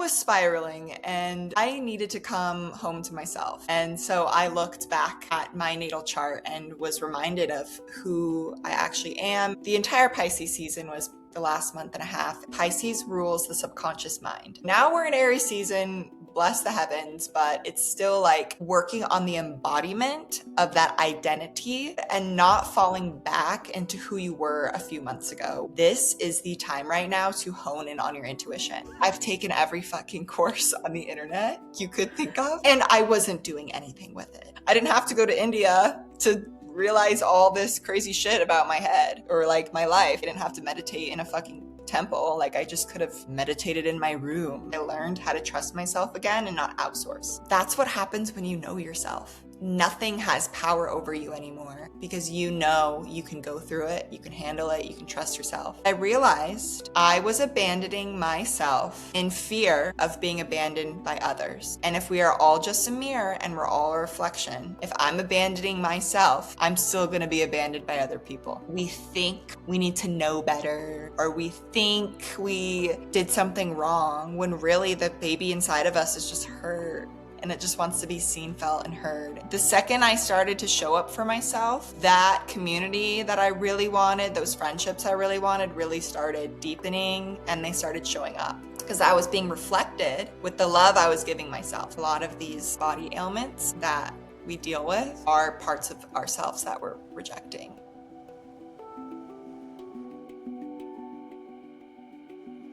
was spiraling and I needed to come home to myself. And so I looked back at my natal chart and was reminded of who I actually am. The entire Pisces season was the last month and a half. Pisces rules the subconscious mind. Now we're in Aries season, bless the heavens, but it's still like working on the embodiment of that identity and not falling back into who you were a few months ago. This is the time right now to hone in on your intuition. I've taken every fucking course on the internet you could think of, and I wasn't doing anything with it. I didn't have to go to India to realize all this crazy shit about my head or like my life. I didn't have to meditate in a fucking temple. Like I just could have meditated in my room. I learned how to trust myself again and not outsource. That's what happens when you know yourself. Nothing has power over you anymore because you know you can go through it, you can handle it, you can trust yourself. I realized I was abandoning myself in fear of being abandoned by others. And if we are all just a mirror and we're all a reflection, if I'm abandoning myself, I'm still gonna be abandoned by other people. We think we need to know better, or we think we did something wrong, when really the baby inside of us is just hurt. And it just wants to be seen, felt, and heard. The second I started to show up for myself, that community that I really wanted, those friendships I really wanted, really started deepening and they started showing up. Because I was being reflected with the love I was giving myself. A lot of these body ailments that we deal with are parts of ourselves that we're rejecting.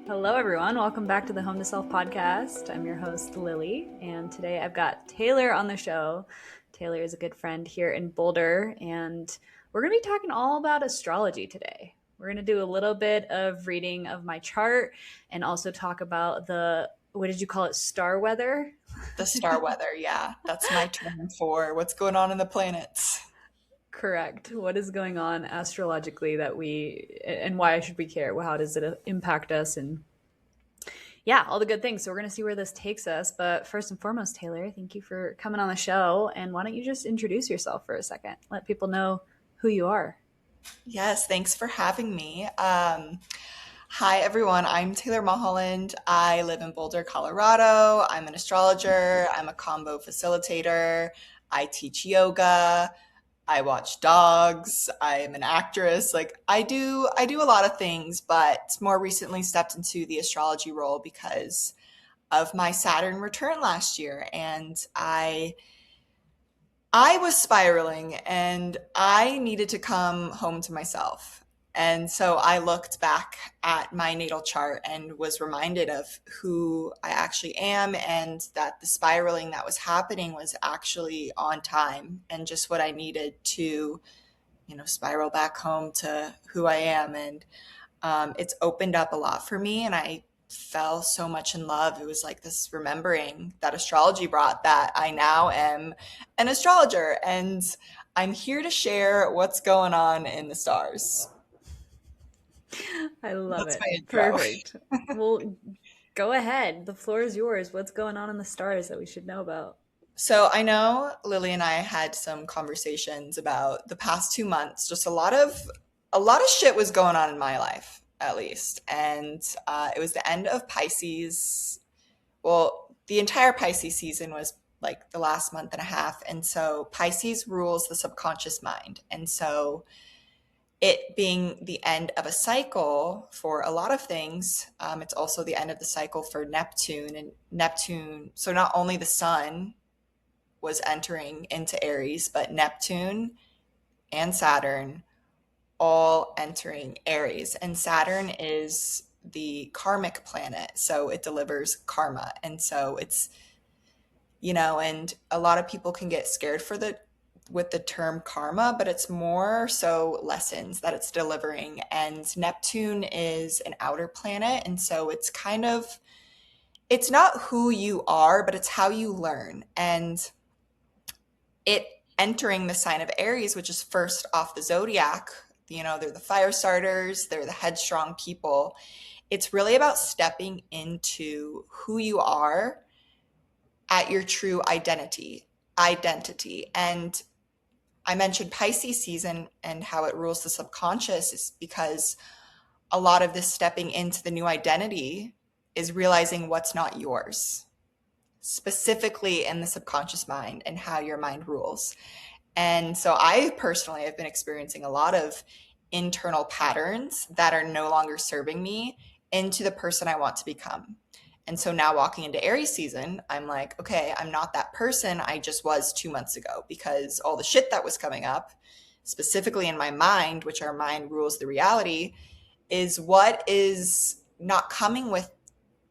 Hello, everyone. Welcome back to the Home to Self podcast. I'm your host, Lilly, and today I've got Taylor on the show. Taylor is a good friend here in Boulder, and we're going to be talking all about astrology today. We're going to do a little bit of reading of my chart and also talk about what did you call it, star weather? The star weather, yeah. That's my term for what's going on in the planets. Correct. What is going on astrologically and why should we care? How does it impact us? And yeah, all the good things. So we're going to see where this takes us. But first and foremost, Taylor, thank you for coming on the show. And why don't you just introduce yourself for a second? Let people know who you are. Yes, thanks for having me. Hi, everyone. I'm Taylor Mulholland. I live in Boulder, Colorado. I'm an astrologer. I'm a combo facilitator. I teach yoga. I watch dogs. I am an actress. Like I do a lot of things, but more recently stepped into the astrology role because of my Saturn return last year. And I was spiraling and I needed to come home to myself. And so I looked back at my natal chart and was reminded of who I actually am, and that the spiraling that was happening was actually on time and just what I needed to, spiral back home to who I am. And it's opened up a lot for me, and I fell so much in love. It was like this remembering that astrology brought, that I now am an astrologer and I'm here to share what's going on in the stars. I love That's it. my intro. Perfect. Well, go ahead. The floor is yours. What's going on in the stars that we should know about? So I know Lily and I had some conversations about the past 2 months. Just a lot of shit was going on in my life, at least. And it was the end of Pisces. Well, the entire Pisces season was like the last month and a half. And so Pisces rules the subconscious mind. And so it being the end of a cycle for a lot of things, it's also the end of the cycle for Neptune. And Neptune, so not only the sun was entering into Aries, but Neptune and Saturn all entering Aries. And Saturn is the karmic planet, so it delivers karma. And so it's, and a lot of people can get scared with the term karma, but it's more so lessons that it's delivering. And Neptune is an outer planet, and so it's it's not who you are, but it's how you learn. And it entering the sign of Aries, which is first off the zodiac, they're the fire starters, they're the headstrong people. It's really about stepping into who you are at your true identity. And I mentioned Pisces season and how it rules the subconscious is because a lot of this stepping into the new identity is realizing what's not yours, specifically in the subconscious mind and how your mind rules. And so I personally have been experiencing a lot of internal patterns that are no longer serving me into the person I want to become. And so now walking into Aries season, I'm like, okay, I'm not that person I just was 2 months ago, because all the shit that was coming up, specifically in my mind, which our mind rules the reality, is what is not coming with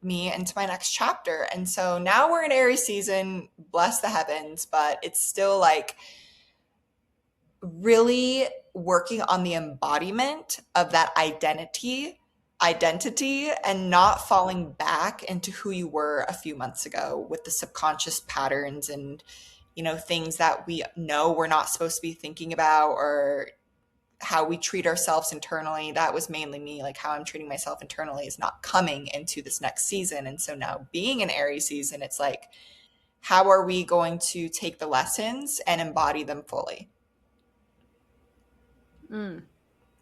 me into my next chapter. And so now we're in Aries season, bless the heavens, but it's still like really working on the embodiment of that identity and not falling back into who you were a few months ago with the subconscious patterns and things that we know we're not supposed to be thinking about, or how we treat ourselves internally. That was mainly me, like how I'm treating myself internally is not coming into this next season. And so now being an Aries season, it's like, how are we going to take the lessons and embody them fully?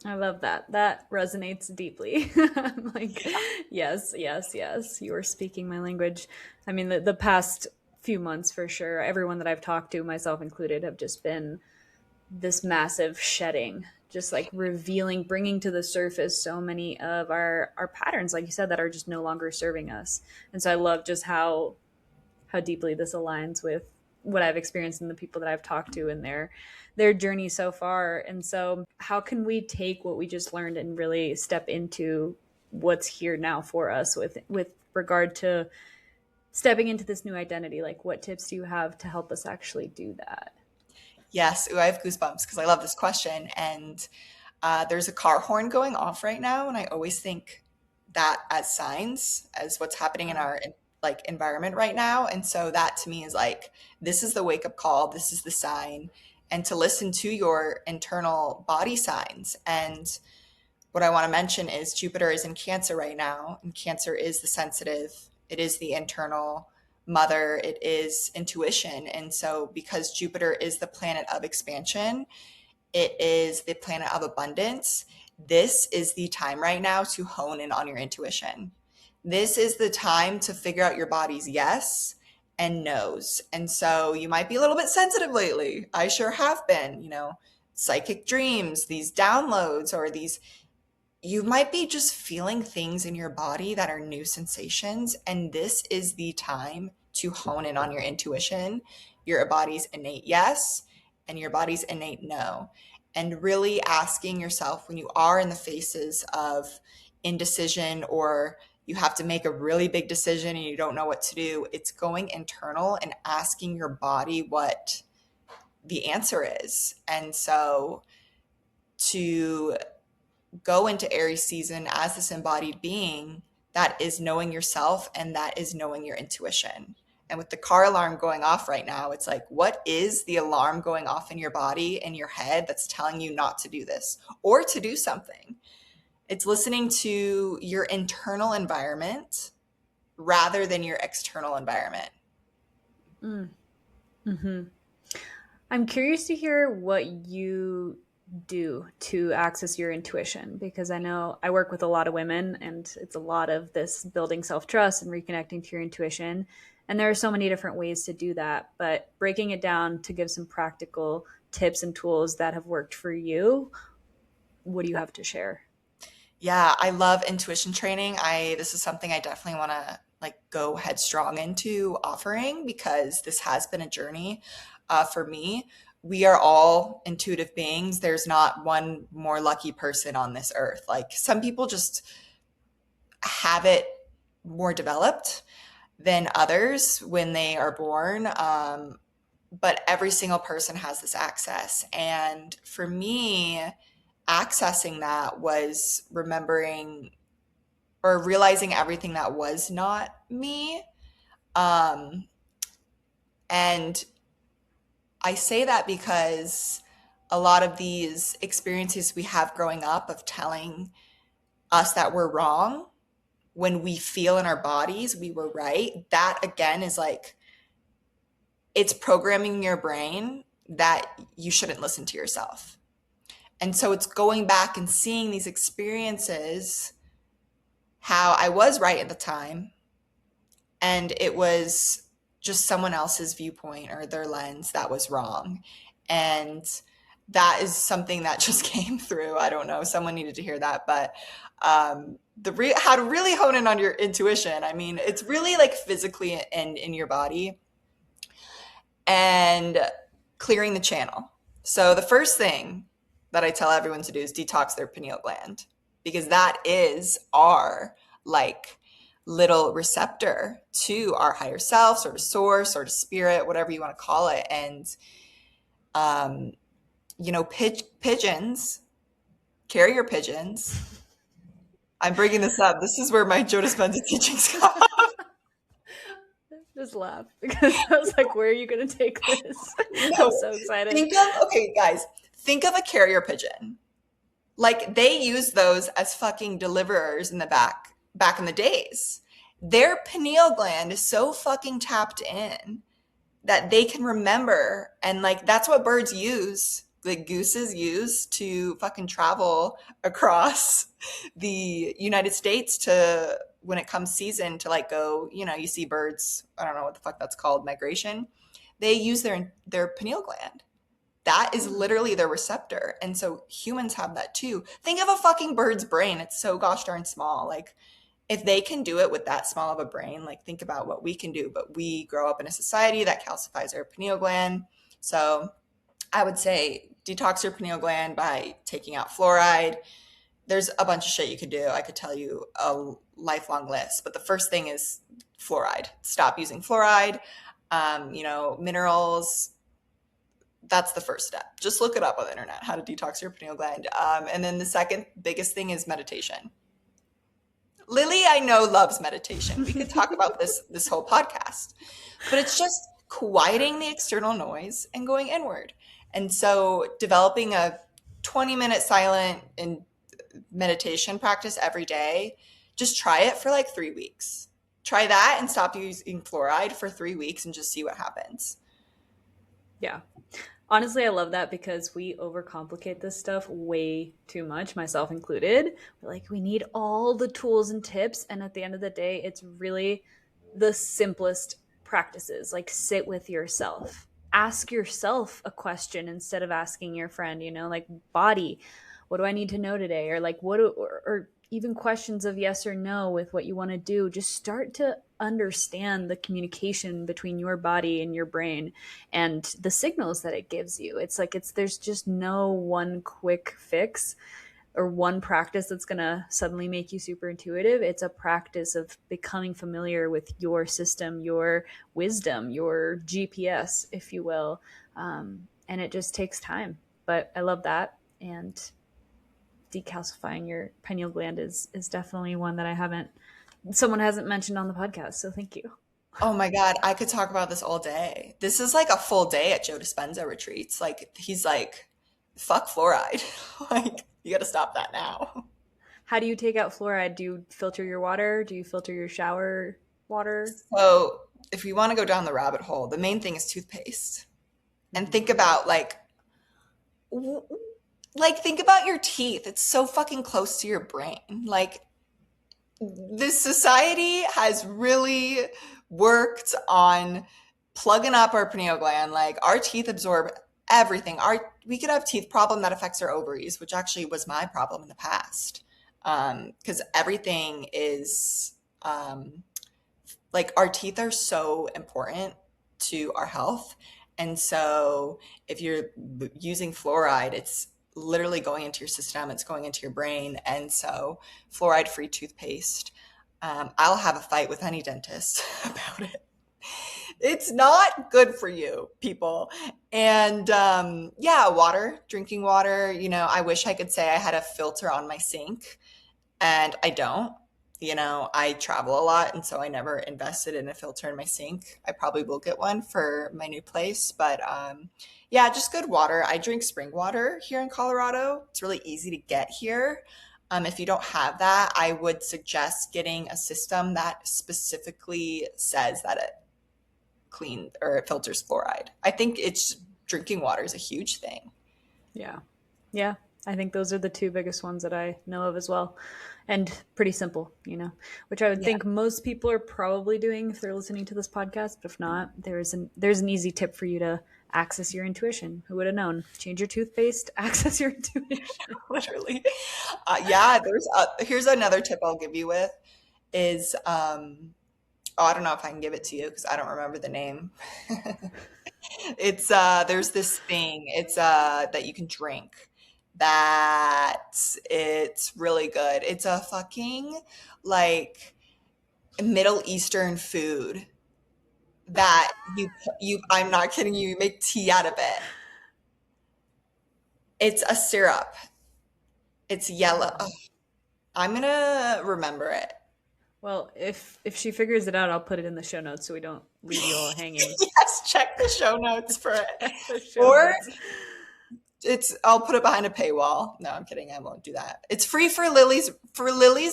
I love that. That resonates deeply. I'm like, yes, yes, yes. You are speaking my language. I mean, the past few months for sure, everyone that I've talked to, myself included, have just been this massive shedding, just like revealing, bringing to the surface so many of our patterns, like you said, that are just no longer serving us. And so I love just how deeply this aligns with what I've experienced and the people that I've talked to in their journey so far. And so how can we take what we just learned and really step into what's here now for us with regard to stepping into this new identity? Like, what tips do you have to help us actually do that? Yes. Ooh, I have goosebumps because I love this question. And there's a car horn going off right now. And I always think that as signs, as what's happening in our like environment right now. And so that to me is like, this is the wake up call. This is the sign. And to listen to your internal body signs. And what I want to mention is Jupiter is in Cancer right now. And Cancer is the sensitive, it is the internal mother, it is intuition. And so because Jupiter is the planet of expansion, it is the planet of abundance. This is the time right now to hone in on your intuition. This is the time to figure out your body's yes and no's. And so you might be a little bit sensitive lately. I sure have been, psychic dreams, these downloads, or these, you might be just feeling things in your body that are new sensations. And this is the time to hone in on your intuition, your body's innate yes, and your body's innate no. And really asking yourself when you are in the faces of indecision, or you have to make a really big decision and you don't know what to do, it's going internal and asking your body what the answer is. And so to go into Aries season as this embodied being, that is knowing yourself and that is knowing your intuition. And with the car alarm going off right now, it's like, what is the alarm going off in your body, in your head, that's telling you not to do this or to do something? It's listening to your internal environment rather than your external environment. Mm-hmm. I'm curious to hear what you do to access your intuition, because I know I work with a lot of women and it's a lot of this building self-trust and reconnecting to your intuition. And there are so many different ways to do that, but breaking it down to give some practical tips and tools that have worked for you, what do you have to share? Yeah, I love intuition training. This is something I definitely want to like go headstrong into offering, because this has been a journey for me. We are all intuitive beings. There's not one more lucky person on this earth. Like, some people just have it more developed than others when they are born. But every single person has this access. And for me, accessing that was remembering or realizing everything that was not me. Um, and I say that because a lot of these experiences we have growing up of telling us that we're wrong when we feel in our bodies we were right, that again is like, it's programming your brain that you shouldn't listen to yourself. And so it's going back and seeing these experiences how I was right at the time, and it was just someone else's viewpoint or their lens that was wrong. And that is something that just came through. I don't know, someone needed to hear that, but how to really hone in on your intuition. I mean, it's really like physically and in your body, and clearing the channel. So the first thing that I tell everyone to do is detox their pineal gland, because that is our like little receptor to our higher self, sort of source, sort of spirit, whatever you want to call it. And um, pigeons, carrier pigeons. I'm bringing this up. This is where my Joe Dispenza teachings come. Just laugh because I was like, where are you going to take this? I'm No, so excited. okay, guys, think of a carrier pigeon. Like they used those as fucking deliverers in the back in the days. Their pineal gland is so fucking tapped in that they can remember, and like that's what birds use. The gooses use to fucking travel across the United States to when it comes season to like go, you see birds, I don't know what the fuck that's called, migration. They use their pineal gland. That is literally their receptor. And so humans have that too. Think of a fucking bird's brain. It's so gosh darn small. Like if they can do it with that small of a brain, like think about what we can do. But we grow up in a society that calcifies our pineal gland. So I would say detox your pineal gland by taking out fluoride. There's a bunch of shit you could do. I could tell you a lifelong list. But the first thing is fluoride. Stop using fluoride. Minerals, that's the first step. Just look it up on the internet, how to detox your pineal gland. And then the second biggest thing is meditation. Lily, I know, loves meditation. We could talk about this whole podcast, but it's just quieting the external noise and going inward. And so developing a 20-minute silent and meditation practice every day, just try it for like 3 weeks. Try that and stop using fluoride for 3 weeks and just see what happens. Yeah. Honestly, I love that because we overcomplicate this stuff way too much, myself included. Like, we need all the tools and tips. And at the end of the day, it's really the simplest practices. Like, sit with yourself. Ask yourself a question instead of asking your friend, like, body, what do I need to know today? Or like, or even questions of yes or no with what you want to do. Just start to understand the communication between your body and your brain and the signals that it gives you. It's like there's just no one quick fix or one practice that's going to suddenly make you super intuitive. It's a practice of becoming familiar with your system, your wisdom, your GPS, if you will. And it just takes time. But I love that. And decalcifying your pineal gland is definitely one that someone hasn't mentioned on the podcast. So thank you. Oh my God, I could talk about this all day. This is like a full day at Joe Dispenza retreats. Like he's like, fuck fluoride. Like you got to stop that now. How do you take out fluoride? Do you filter your water? Do you filter your shower water? So if you want to go down the rabbit hole, the main thing is toothpaste. And think about think about your teeth. It's so fucking close to your brain. Like this society has really worked on plugging up our pineal gland. Like our teeth absorb everything. We could have teeth problem that affects our ovaries, which actually was my problem in the past. Because everything is like our teeth are so important to our health. And so if you're using fluoride, it's literally going into your system, it's going into your brain. And so fluoride-free toothpaste, I'll have a fight with any dentist about it. It's not good for you, people. And water, drinking water, I wish I could say I had a filter on my sink, and I don't. I travel a lot, and so I never invested in a filter in my sink. I probably will get one for my new place, but just good water. I drink spring water here in Colorado. It's really easy to get here. If you don't have that, I would suggest getting a system that specifically says that it cleans or it filters fluoride. I think drinking water is a huge thing. Yeah. Yeah. I think those are the two biggest ones that I know of as well. And pretty simple, which I would Yeah. think most people are probably doing if they're listening to this podcast. But if not, there's an easy tip for you to access your intuition. Who would have known? Change your toothpaste, access your intuition. Literally. Yeah, here's another tip I'll give you with is oh, I don't know if I can give it to you because I don't remember the name. It's there's this thing. It's that you can drink that it's really good. It's a fucking like Middle Eastern food that you I'm not kidding you, you make tea out of it. It's a syrup. It's yellow. Oh. Ugh, I'm gonna remember it. Well, if she figures it out, I'll put it in the show notes so we don't leave you all hanging. Yes, check the show notes for it. The show Or notes. I'll put it behind a paywall. No, I'm kidding. I won't do that. It's free for Lily's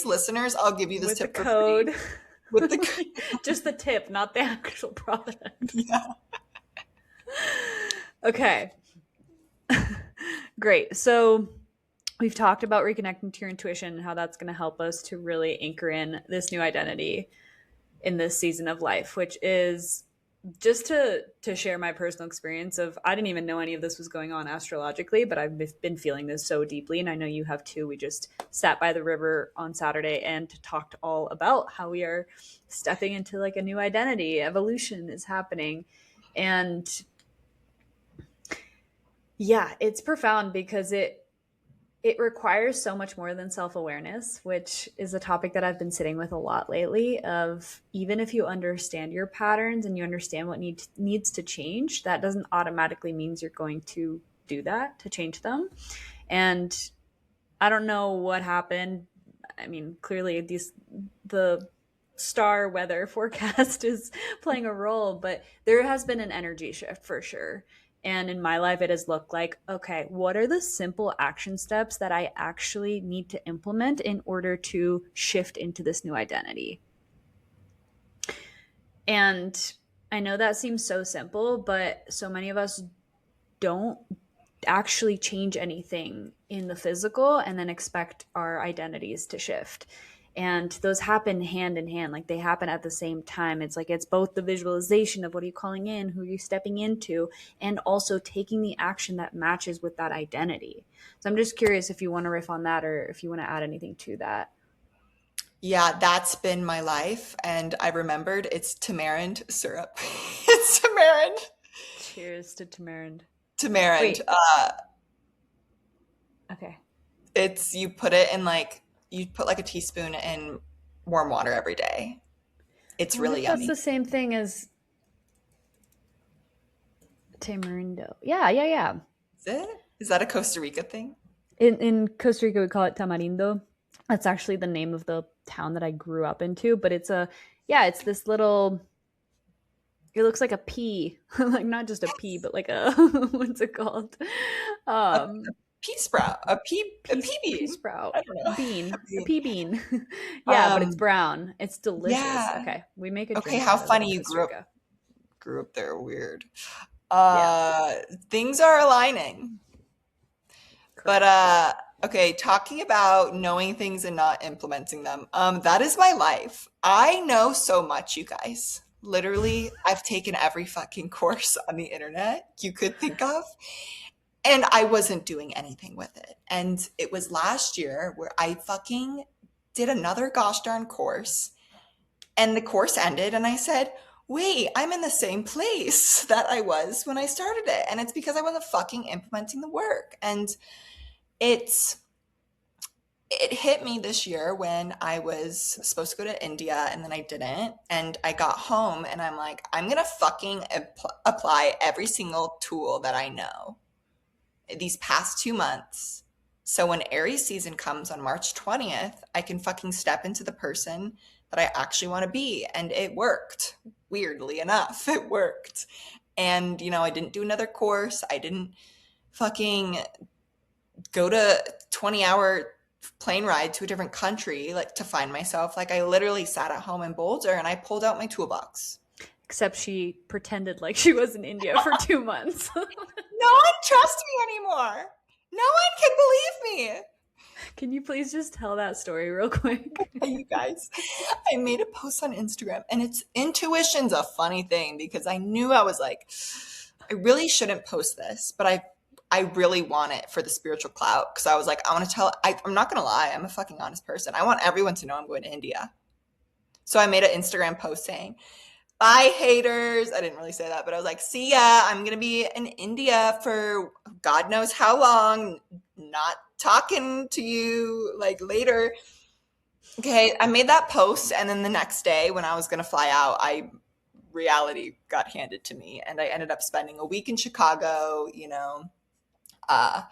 listeners. I'll give you this With the tip for code. free. With the Just the tip, not the actual product. yeah. Okay. Great. So we've talked about reconnecting to your intuition and how that's going to help us to really anchor in this new identity in this season of life, which is just to share my personal experience of I didn't even know any of this was going on astrologically, but I've been feeling this so deeply, and I know you have too. We just sat by the river on Saturday and talked all about how we are stepping into like a new identity. Evolution is happening. And yeah, it's profound because it requires so much more than self-awareness, which is a topic that I've been sitting with a lot lately of even if you understand your patterns and you understand what needs to change, that doesn't automatically means you're going to do that to change them. And I don't know what happened. I mean, clearly the star weather forecast is playing a role, but there has been an energy shift for sure. And in my life, it has looked like, okay, what are the simple action steps that I actually need to implement in order to shift into this new identity? And I know that seems so simple, but so many of us don't actually change anything in the physical and then expect our identities to shift. And those happen hand in hand, like they happen at the same time. It's like it's both the visualization of what are you calling in, who are you stepping into, and also taking the action that matches with that identity. So I'm just curious if you want to riff on that or if you want to add anything to that. Yeah, that's been my life. And I remembered it's tamarind syrup. It's tamarind. Cheers to tamarind. Tamarind. Wait. Okay. It's you put it in like you put like a teaspoon in warm water every day. It's I wonder really if that's yummy. the same thing as tamarindo. Yeah. Is it? Is that a Costa Rica thing? In Costa Rica, we call it tamarindo. That's actually the name of the town that I grew up into, but it's it's this little, it looks like a pea, like not just a pea, but like a, what's it called? A Um, pea sprout, a pea pea bean. sprout, I don't know. a pea bean. Yeah, but it's Um, brown. It's delicious. yeah. Okay, we make a Okay, drink how out of it in funny you Costa Rica. grew up there. Weird. Yeah, Uh, Things are aligning. But correct. okay, talking about knowing things and not implementing them. That is my life. I know so much, you guys. Literally, I've taken every fucking course on the internet you could think of, and I wasn't doing anything with it. And it was last year where I fucking did another gosh darn course, and the course ended, and I said, wait, I'm in the same place that I was when I started it. And it's because I wasn't fucking implementing the work. And it's it hit me this year when I was supposed to go to India and then I didn't. And I got home and I'm like, I'm going to fucking apply every single tool that I know these past 2 months. So when Aries season comes on March 20th, I can fucking step into the person that I actually want to be. And it worked. Weirdly enough, it worked. And, I didn't do another course. I didn't fucking go to 20-hour plane ride to a different country like to find myself. Like I literally sat at home in Boulder and I pulled out my toolbox. Except she pretended like she was in India for 2 months. No one trusts me anymore. No one can believe me. Can you please just tell that story real quick? Hey, you guys, I made a post on Instagram, and it's intuition's a funny thing because I knew I was like, I really shouldn't post this, but I really want it for the spiritual clout because I was like, I want to tell. I'm not gonna lie, I'm a fucking honest person. I want everyone to know I'm going to India. So I made an Instagram post saying, "Bye, haters." I didn't really say that, but I was like, "See ya. I'm gonna be in India for God knows how long. Not talking to you like later." Okay, I made that post, and then the next day when I was gonna fly out, I reality got handed to me, and I ended up spending a week in Chicago. Uh,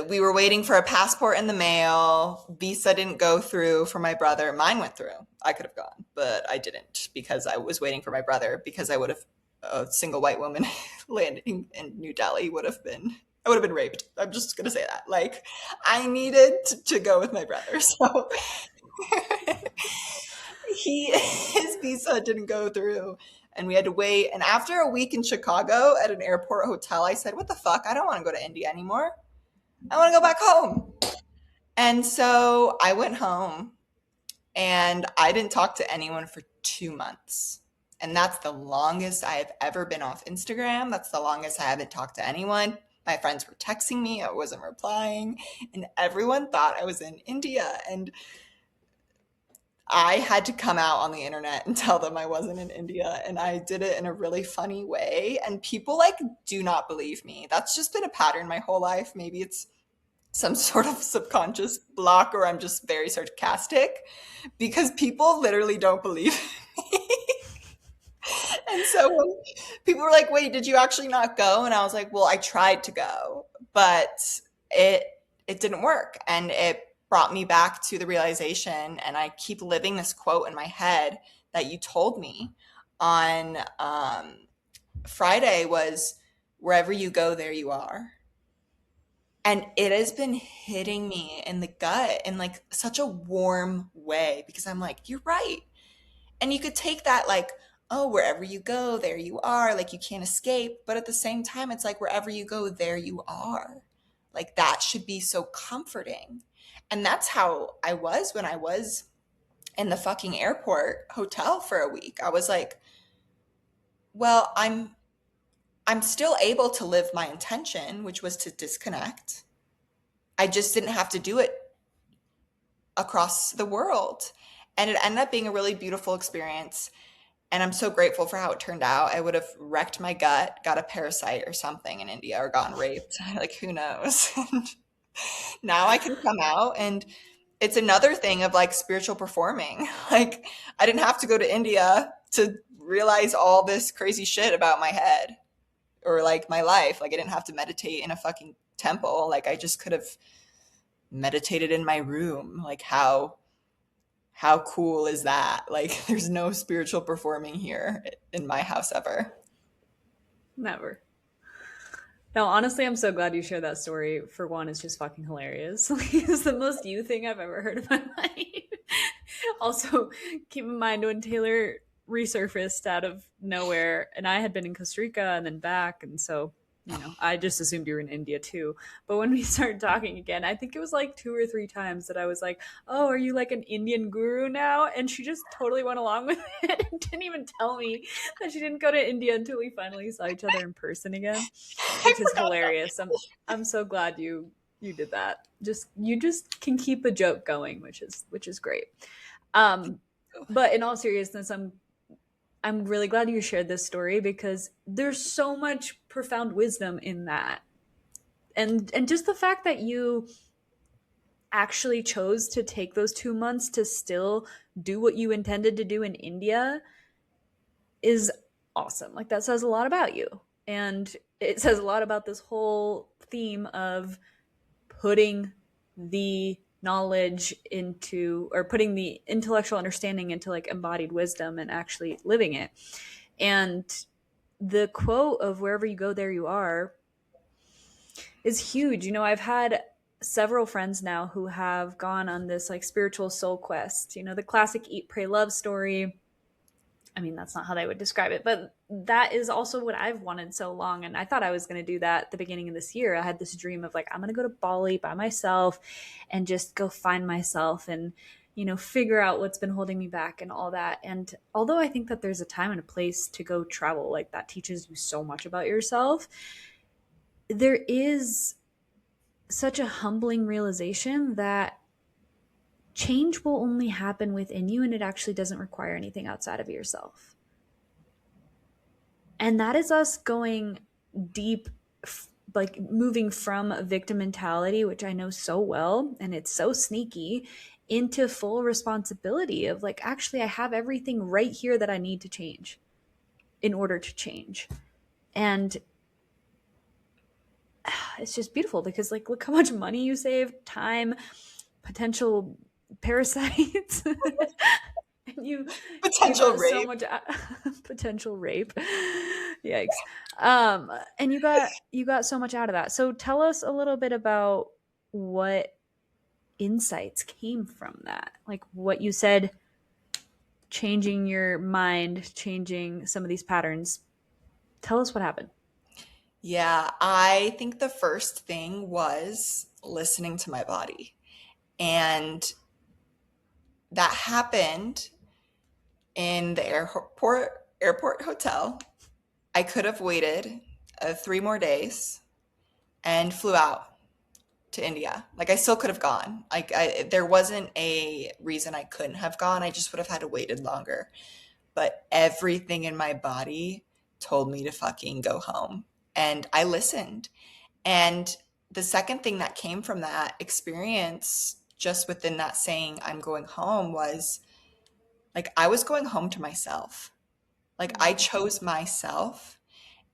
we were waiting for a passport in the mail. Visa didn't go through for my brother. Mine went through. I could have gone, but I didn't because I was waiting for my brother. Because I would have a single white woman landing in New Delhi would have been. I would have been raped. I'm just gonna say that. Like, I needed to go with my brother, so his visa didn't go through, and we had to wait. And after a week in Chicago at an airport hotel, I said, "What the fuck? I don't want to go to India anymore. I want to go back home." And so I went home, and I didn't talk to anyone for 2 months. And that's the longest I have ever been off Instagram. That's the longest I haven't talked to anyone. My friends were texting me, I wasn't replying, and everyone thought I was in India. And I had to come out on the internet and tell them I wasn't in India, and I did it in a really funny way. And people like do not believe me. That's just been a pattern my whole life. Maybe it's some sort of subconscious block, or I'm just very sarcastic because people literally don't believe me. And so when people were like, "Wait, did you actually not go?" And I was like, "Well, I tried to go, but it it didn't work." And it brought me back to the realization, and I keep living this quote in my head that you told me on Friday was, "Wherever you go, there you are." And it has been hitting me in the gut in like such a warm way because I'm like, "You're right." And you could take that like, oh, wherever you go, there you are. Like you can't escape. But at the same time, it's like wherever you go, there you are. Like that should be so comforting. And that's how I was when I was in the fucking airport hotel for a week. I was like, well, I'm still able to live my intention, which was to disconnect. I just didn't have to do it across the world. And it ended up being a really beautiful experience. And I'm so grateful for how it turned out. I would have wrecked my gut, got a parasite or something in India, or gotten raped. Like, who knows? And now I can come out, and it's another thing of like spiritual performing. Like, I didn't have to go to India to realize all this crazy shit about my head or like my life. Like, I didn't have to meditate in a fucking temple. Like, I just could have meditated in my room. Like, how cool is that? Like, there's no spiritual performing here in my house ever. Never. No, honestly, I'm so glad you shared that story. For one, it's just fucking hilarious. Like, it's the most you thing I've ever heard in my life. Also, keep in mind when Taylor resurfaced out of nowhere, and I had been in Costa Rica and then back, and so I just assumed you were in India too. But when we started talking again, I think it was like 2 or 3 times that I was like, "Oh, are you like an Indian guru now?" And she just totally went along with it and didn't even tell me that she didn't go to India until we finally saw each other in person again, I which is forgot that. hilarious. I'm so glad you did that. Just you just can keep a joke going, which is great. Um, but in all seriousness, I'm really glad you shared this story because there's so much profound wisdom in that. And just the fact that you actually chose to take those 2 months to still do what you intended to do in India is awesome. Like that says a lot about you. And it says a lot about this whole theme of putting the knowledge into, or putting the intellectual understanding into like embodied wisdom and actually living it. And the quote of "wherever you go, there you are" is huge. I've had several friends now who have gone on this like spiritual soul quest, the classic eat, pray, love story. I mean, that's not how they would describe it, but that is also what I've wanted so long. And I thought I was going to do that at the beginning of this year. I had this dream of like, I'm going to go to Bali by myself and just go find myself and, figure out what's been holding me back and all that. And although I think that there's a time and a place to go travel, like that teaches you so much about yourself, there is such a humbling realization that change will only happen within you and it actually doesn't require anything outside of yourself. And that is us going deep, like moving from a victim mentality, which I know so well, and it's so sneaky, into full responsibility of like, actually, I have everything right here that I need to change in order to change. And it's just beautiful because like, look how much money you save, time, potential parasites. And you Potential got rape. so much potential rape. Yikes. And you got so much out of that. So tell us a little bit about what insights came from that. Like what you said, changing your mind, changing some of these patterns. Tell us what happened. Yeah, I think the first thing was listening to my body. And that happened in the airport hotel. I could have waited 3 more days and flew out to India. Like I still could have gone. Like there wasn't a reason I couldn't have gone. I just would have had to waited longer. But everything in my body told me to fucking go home. And I listened. And the second thing that came from that experience, just within that saying, I'm going home, was like, I was going home to myself. Like, I chose myself.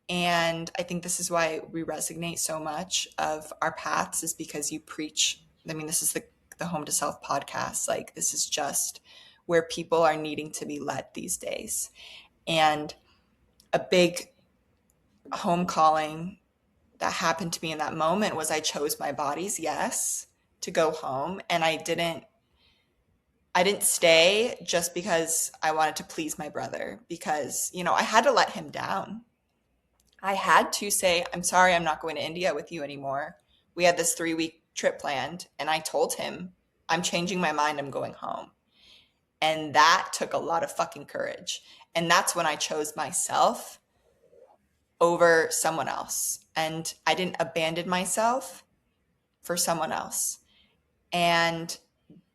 And I think this is why we resonate so much of our paths, is because you preach. I mean, this is the Home to Self podcast. Like, this is just where people are needing to be led these days. And a big home calling that happened to me in that moment was I chose my body's yes to go home. And I didn't stay just because I wanted to please my brother, because, I had to let him down. I had to say, I'm sorry, I'm not going to India with you anymore. We had this 3-week trip planned, and I told him, I'm changing my mind, I'm going home. And that took a lot of fucking courage. And that's when I chose myself over someone else. And I didn't abandon myself for someone else. And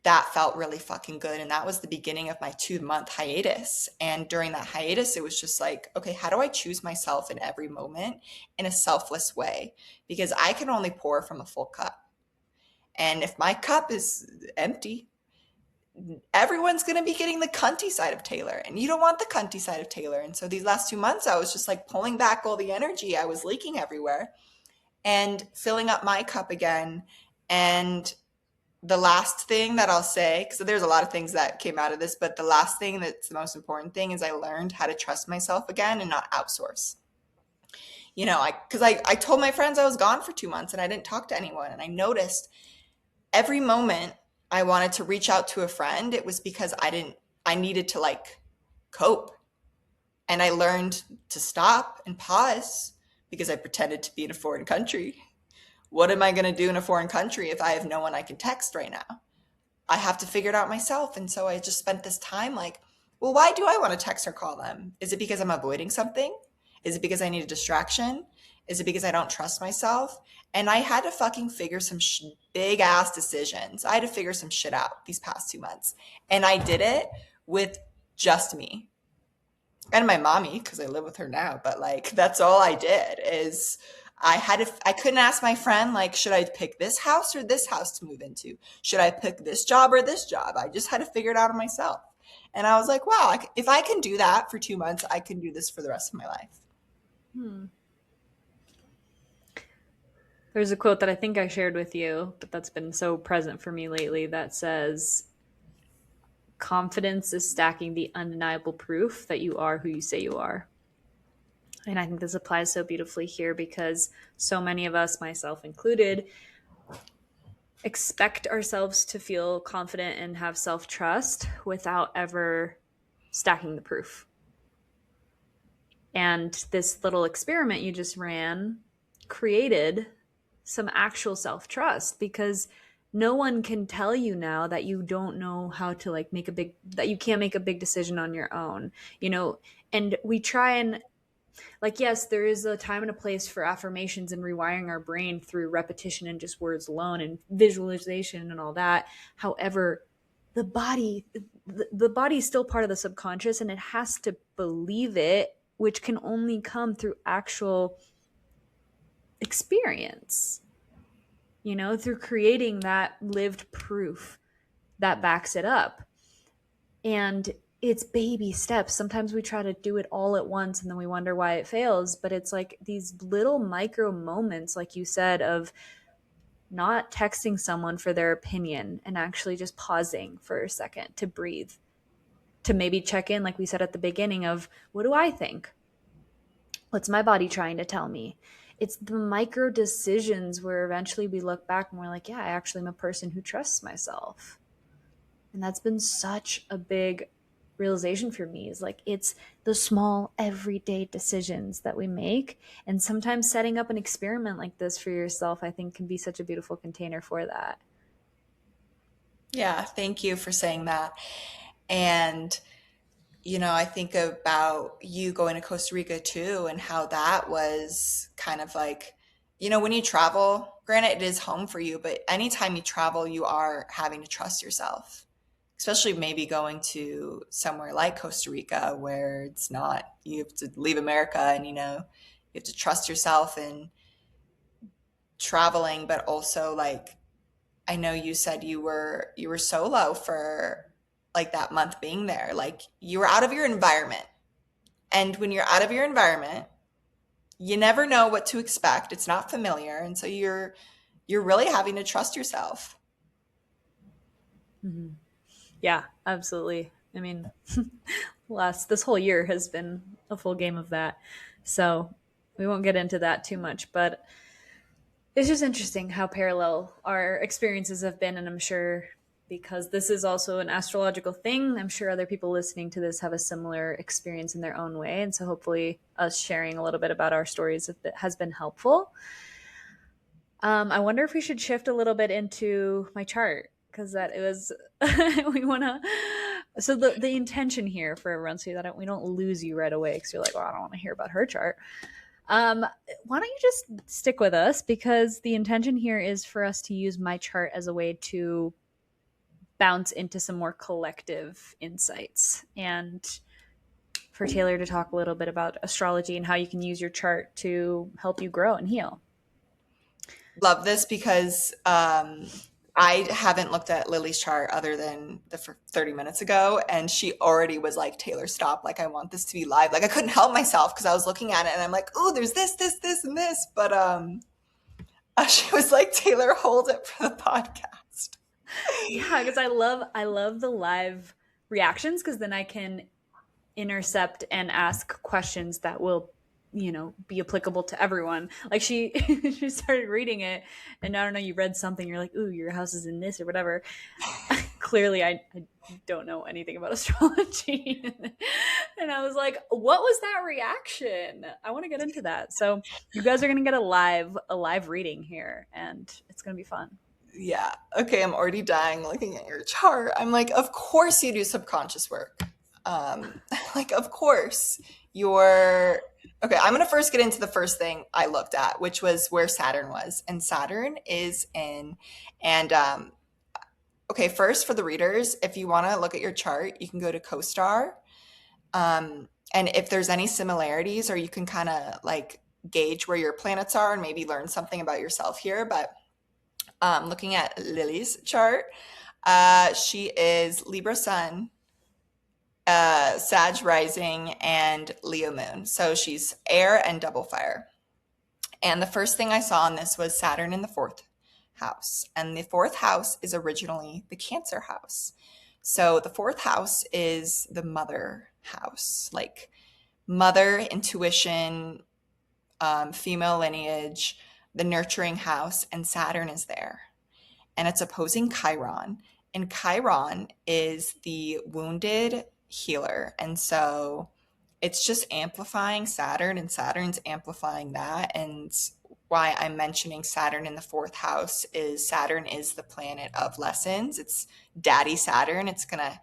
that felt really fucking good. And that was the beginning of my 2-month hiatus. And during that hiatus, it was just like, okay, how do I choose myself in every moment in a selfless way? Because I can only pour from a full cup. And if my cup is empty, everyone's going to be getting the cunty side of Taylor. And you don't want the cunty side of Taylor. And so these last 2 months, I was just like pulling back all the energy I was leaking everywhere and filling up my cup again. And the last thing that I'll say, because there's a lot of things that came out of this, but the last thing that's the most important thing is I learned how to trust myself again and not outsource. Because I told my friends I was gone for 2 months and I didn't talk to anyone. And I noticed every moment I wanted to reach out to a friend, it was because I needed to like cope. And I learned to stop and pause because I pretended to be in a foreign country. What am I going to do in a foreign country if I have no one I can text right now? I have to figure it out myself. And so I just spent this time like, well, why do I want to text or call them? Is it because I'm avoiding something? Is it because I need a distraction? Is it because I don't trust myself? And I had to fucking figure some big ass decisions. I had to figure some shit out these past 2 months. And I did it with just me and my mommy, because I live with her now. But like, that's all I did is I couldn't ask my friend, like, should I pick this house or this house to move into? Should I pick this job or this job? I just had to figure it out on myself. And I was like, wow, if I can do that for 2 months, I can do this for the rest of my life. There's a quote that I think I shared with you, but that's been so present for me lately, that says, confidence is stacking the undeniable proof that you are who you say you are. And I think this applies so beautifully here because so many of us, myself included, expect ourselves to feel confident and have self-trust without ever stacking the proof. And this little experiment you just ran created some actual self-trust, because no one can tell you now that you don't know how to like that you can't make a big decision on your own, you know. And we try and, like, yes, there is a time and a place for affirmations and rewiring our brain through repetition and just words alone and visualization and all that. However, the body the body is still part of the subconscious, and it has to believe it, which can only come through actual experience, you know, through creating that lived proof that backs it up. And it's baby steps. Sometimes we try to do it all at once and then we wonder why it fails. But it's like these little micro moments, like you said, of not texting someone for their opinion and actually just pausing for a second to breathe, to maybe check in, like we said at the beginning, of what do I think? What's my body trying to tell me? It's the micro decisions where eventually we look back and we're like, yeah, I actually am a person who trusts myself. And that's been such a big realization for me, is like, it's the small everyday decisions that we make. And sometimes setting up an experiment like this for yourself, I think, can be such a beautiful container for that. Yeah, thank you for saying that. And I think about you going to Costa Rica too, and how that was kind of like, when you travel, granted it is home for you, but anytime you travel, you are having to trust yourself, especially maybe going to somewhere like Costa Rica where it's not, you have to leave America and, you have to trust yourself in traveling, but also like, I know you said you were solo for like that month being there. Like you were out of your environment. And when you're out of your environment, you never know what to expect. It's not familiar. And so you're really having to trust yourself. Mm-hmm. Yeah, absolutely. I mean, this whole year has been a full game of that. So we won't get into that too much, but it's just interesting how parallel our experiences have been. And I'm sure, because this is also an astrological thing, I'm sure other people listening to this have a similar experience in their own way. And so hopefully us sharing a little bit about our stories has been helpful. I wonder if we should shift a little bit into my chart, because that it was we want to. So the intention here for everyone, so that we don't lose you right away, because you're like, well, I don't want to hear about her chart. Why don't you just stick with us, because the intention here is for us to use my chart as a way to bounce into some more collective insights, and for Taylor to talk a little bit about astrology and how you can use your chart to help you grow and heal. Love this, because I haven't looked at Lily's chart other than 30 minutes ago, and she already was like, Taylor, stop. Like, I want this to be live. Like, I couldn't help myself because I was looking at it and I'm like, oh, there's this, and this. But she was like, Taylor, hold it for the podcast. Yeah, because I love the live reactions, because then I can intercept and ask questions that will, be applicable to everyone. Like she started reading it, and I don't know, you read something, you're like, ooh, your house is in this or whatever. Clearly I don't know anything about astrology. And I was like, what was that reaction? I want to get into that. So you guys are going to get a live reading here, and it's going to be fun. Yeah. Okay. I'm already dying looking at your chart. I'm like, of course you do subconscious work. Like, of course you're okay. I'm going to first get into the first thing I looked at, which was where Saturn was. And Saturn is and okay, first for the readers, if you want to look at your chart, you can go to CoStar. And if there's any similarities, or you can kind of like gauge where your planets are and maybe learn something about yourself here. But looking at Lily's chart, she is Libra Sun, Sag Rising, and Leo Moon. So she's air and double fire. And the first thing I saw on this was Saturn in the fourth house. And the fourth house is originally the Cancer house. So the fourth house is the mother house, like mother, intuition, female lineage, the nurturing house, and Saturn is there. And it's opposing Chiron. And Chiron is the wounded healer. And so it's just amplifying Saturn, and Saturn's amplifying that. And why I'm mentioning Saturn in the fourth house is Saturn is the planet of lessons. It's daddy Saturn. It's going to,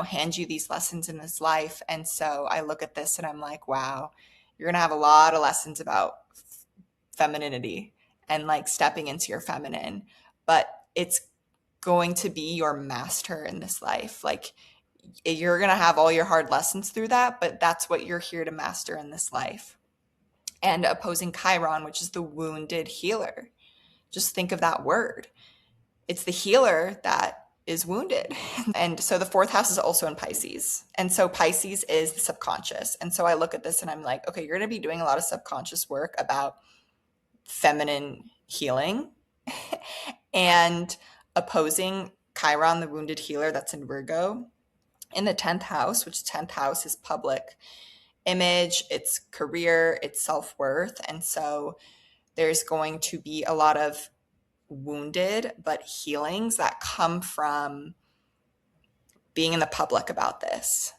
hand you these lessons in this life. And so I look at this and I'm like, wow, you're going to have a lot of lessons about femininity and like stepping into your feminine, but it's going to be your master in this life. Like, you're going to have all your hard lessons through that, but that's what you're here to master in this life. And opposing Chiron, which is the wounded healer. Just think of that word. It's the healer that is wounded. And so the fourth house is also in Pisces. And so Pisces is the subconscious. And so I look at this and I'm like, okay, you're going to be doing a lot of subconscious work about feminine healing. And opposing Chiron, the wounded healer, that's in Virgo, in the 10th house, which 10th house is public image, it's career, it's self-worth. And so there's going to be a lot of wounded but healings that come from being in the public about this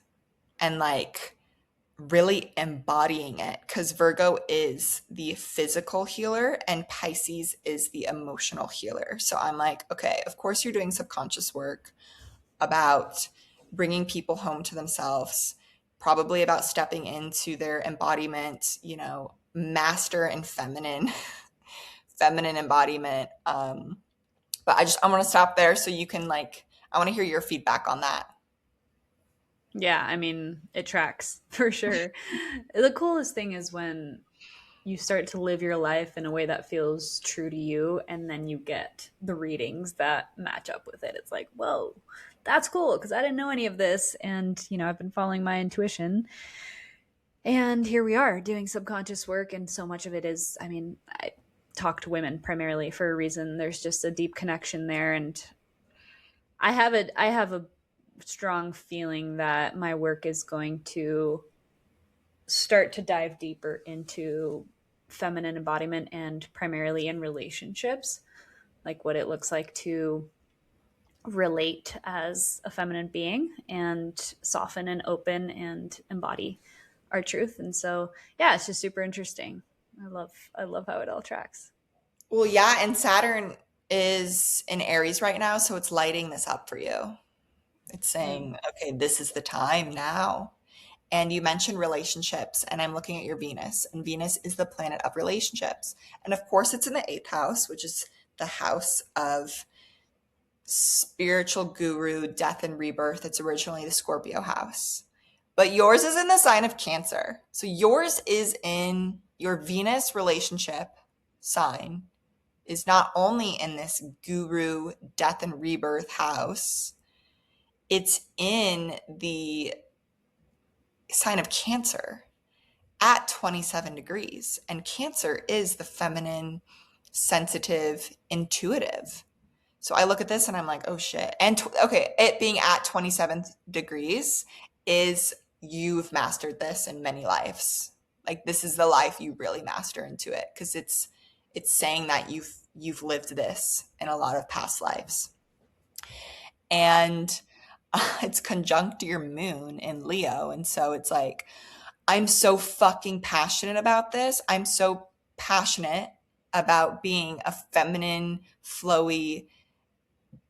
and like really embodying it, because Virgo is the physical healer and Pisces is the emotional healer. So I'm like, okay, of course you're doing subconscious work about bringing people home to themselves, probably about stepping into their embodiment, master and feminine embodiment. But I want to stop there so you can I want to hear your feedback on that. Yeah, I mean, it tracks for sure. The coolest thing is when you start to live your life in a way that feels true to you, and then you get the readings that match up with it. It's like, whoa, that's cool, because I didn't know any of this. And, I've been following my intuition. And here we are doing subconscious work. And so much of it is, I talk to women primarily for a reason. There's just a deep connection there. And I have a strong feeling that my work is going to start to dive deeper into feminine embodiment, and primarily in relationships, like what it looks like to relate as a feminine being and soften and open and embody our truth. And so, yeah, it's just super interesting. I love how it all tracks. Well, yeah, and Saturn is in Aries right now, so it's lighting this up for you. It's saying, okay, this is the time now. And you mentioned relationships, and I'm looking at your Venus, and Venus is the planet of relationships. And of course, it's in the 8th house, which is the house of spiritual guru, death and rebirth. It's originally the Scorpio house. But yours is in the sign of Cancer. So yours is in your Venus relationship sign, is not only in this guru, death and rebirth house, it's in the sign of Cancer at 27 degrees. And Cancer is the feminine, sensitive, intuitive. So I look at this and I'm like, oh shit. And okay, it being at 27 degrees is you've mastered this in many lives. Like, this is the life you really master into it, because it's saying that you've lived this in a lot of past lives. And it's conjunct your moon in Leo. And so it's like, I'm so fucking passionate about this. I'm so passionate about being a feminine, flowy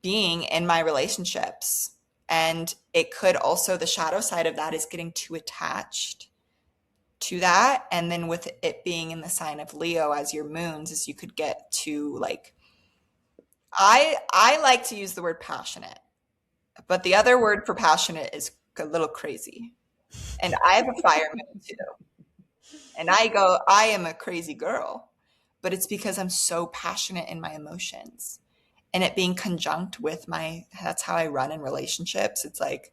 being in my relationships. And it could also, the shadow side of that is getting too attached to that. And then with it being in the sign of Leo as your moons, is you could get to like, I like to use the word passionate, but the other word for passionate is a little crazy. And I have a fire moon too. And I am a crazy girl, but it's because I'm so passionate in my emotions. And it being conjunct with that's how I run in relationships. It's like,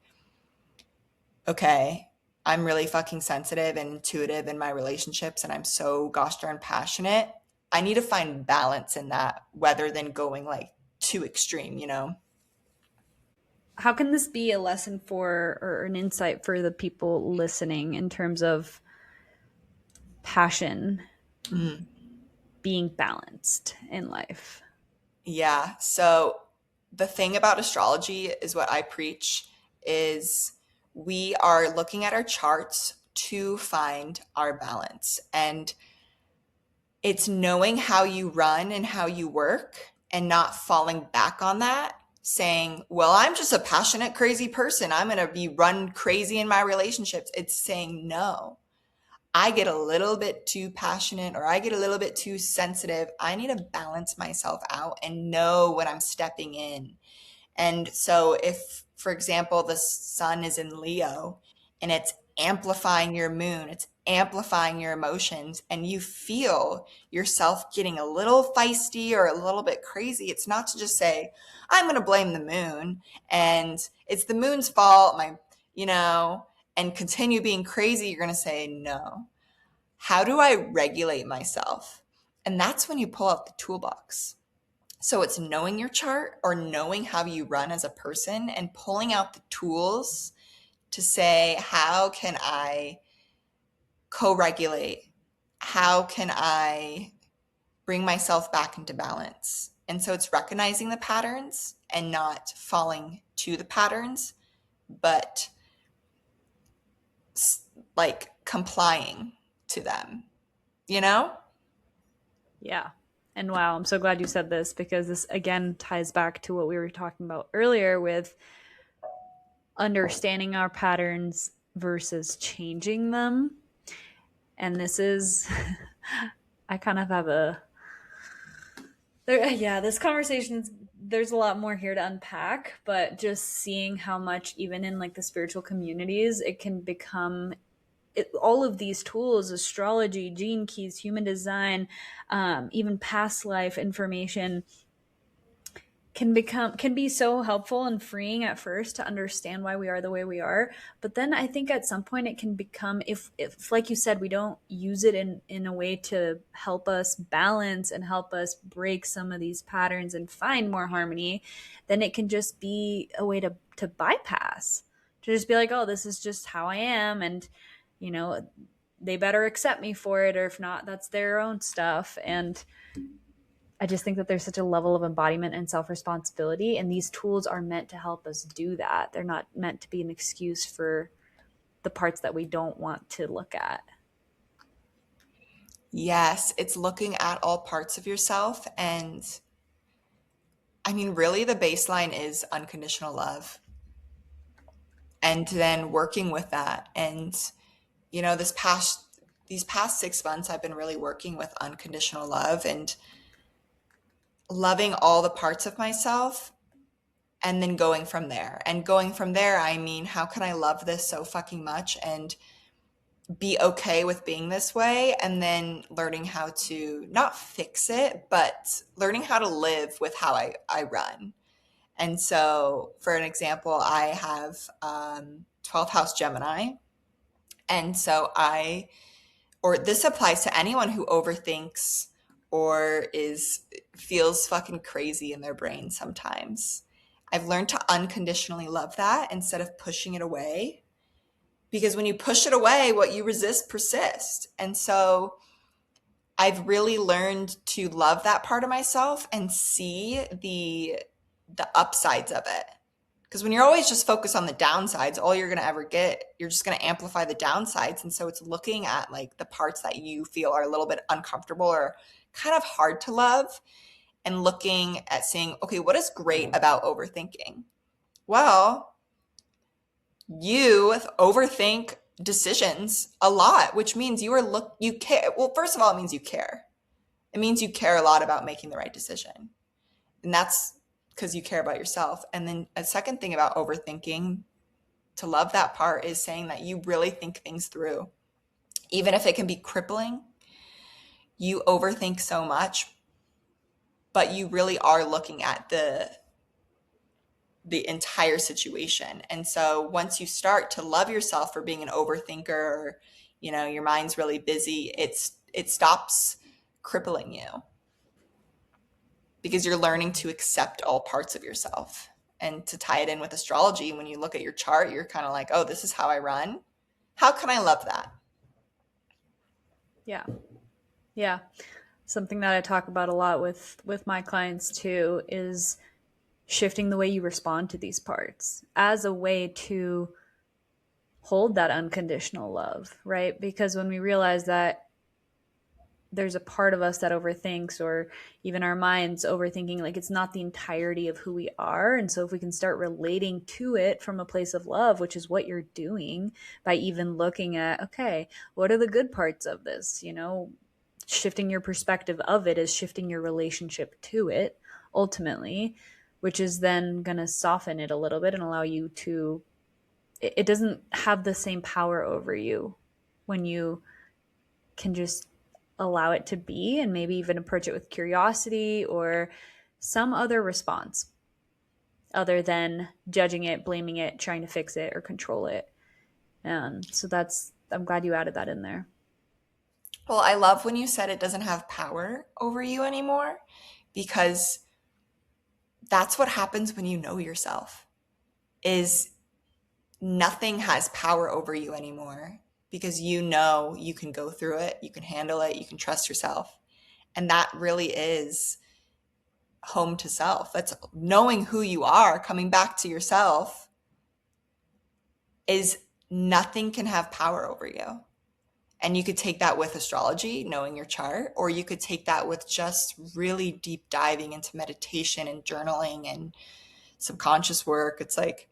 okay, I'm really fucking sensitive and intuitive in my relationships, and I'm so gosh darn passionate. I need to find balance in that rather than going like too extreme, How can this be a lesson for, or an insight for the people listening, in terms of passion being balanced in life? Yeah. So the thing about astrology is what I preach is we are looking at our charts to find our balance. And it's knowing how you run and how you work and not falling back on that, saying, well, I'm just a passionate, crazy person. I'm going to be run crazy in my relationships. It's saying, no, I get a little bit too passionate or I get a little bit too sensitive. I need to balance myself out and know when I'm stepping in. And so if, for example, the sun is in Leo and it's amplifying your moon, it's amplifying your emotions, and you feel yourself getting a little feisty or a little bit crazy, it's not to just say, I'm going to blame the moon and it's the moon's fault, and continue being crazy. You're going to say, no, how do I regulate myself? And that's when you pull out the toolbox. So it's knowing your chart or knowing how you run as a person and pulling out the tools to say, how can I co-regulate? How can I bring myself back into balance? And so it's recognizing the patterns and not falling to the patterns, but like complying to them, you know? Yeah. And wow, I'm so glad you said this, because this again ties back to what we were talking about earlier with understanding our patterns versus changing them. And this is, I kind of have this conversation, there's a lot more here to unpack, but just seeing how much, even in like the spiritual communities, it can become all of these tools, astrology, gene keys, human design, even past life information, can be so helpful and freeing at first to understand why we are the way we are. But then I think at some point it can become, if like you said, we don't use it in a way to help us balance and help us break some of these patterns and find more harmony, then it can just be a way to bypass, to just be like, oh, this is just how I am, and they better accept me for it, or if not, that's their own stuff. And I just think that there's such a level of embodiment and self-responsibility, and these tools are meant to help us do that. They're not meant to be an excuse for the parts that we don't want to look at. Yes, it's looking at all parts of yourself. And I mean, really, the baseline is unconditional love. And then working with that. And, these past 6 months, I've been really working with unconditional love and loving all the parts of myself and then going from there. And going from there, I mean, how can I love this so fucking much and be okay with being this way? And then learning how to not fix it, but learning how to live with how I run. And so, for an example, I have 12th house Gemini. And so this applies to anyone who overthinks or feels fucking crazy in their brain sometimes. I've learned to unconditionally love that instead of pushing it away. Because when you push it away, what you resist persists. And so I've really learned to love that part of myself and see the upsides of it. Because when you're always just focused on the downsides, all you're going to ever get, you're just going to amplify the downsides. And so it's looking at like the parts that you feel are a little bit uncomfortable or kind of hard to love, and looking at saying, okay, what is great about overthinking? Well, you overthink decisions a lot, which means you care. Well, first of all, it means you care. It means you care a lot about making the right decision. And that's because you care about yourself. And then a second thing about overthinking, to love that part, is saying that you really think things through. Even if it can be crippling, you overthink so much, but you really are looking at the entire situation. And so once you start to love yourself for being an overthinker, or, your mind's really busy, it stops crippling you, because you're learning to accept all parts of yourself. And to tie it in with astrology, when you look at your chart, you're kind of like, oh, this is how I run. How can I love that? Yeah. Yeah. Something that I talk about a lot with my clients too is shifting the way you respond to these parts as a way to hold that unconditional love, right? Because when we realize that there's a part of us that overthinks, or even our minds overthinking, like it's not the entirety of who we are. And so if we can start relating to it from a place of love, which is what you're doing by even looking at, okay, what are the good parts of this? Shifting your perspective of it is shifting your relationship to it ultimately, which is then going to soften it a little bit and allow you to, it doesn't have the same power over you when you can just allow it to be, and maybe even approach it with curiosity or some other response other than judging it, blaming it, trying to fix it or control it. And so I'm glad you added that in there. Well, I love when you said it doesn't have power over you anymore, because that's what happens when you know yourself. Is nothing has power over you anymore, because you know you can go through it, you can handle it, you can trust yourself. And that really is home to self. That's knowing who you are, coming back to yourself. Is nothing can have power over you. And you could take that with astrology, knowing your chart, or you could take that with just really deep diving into meditation and journaling and subconscious work. It's like,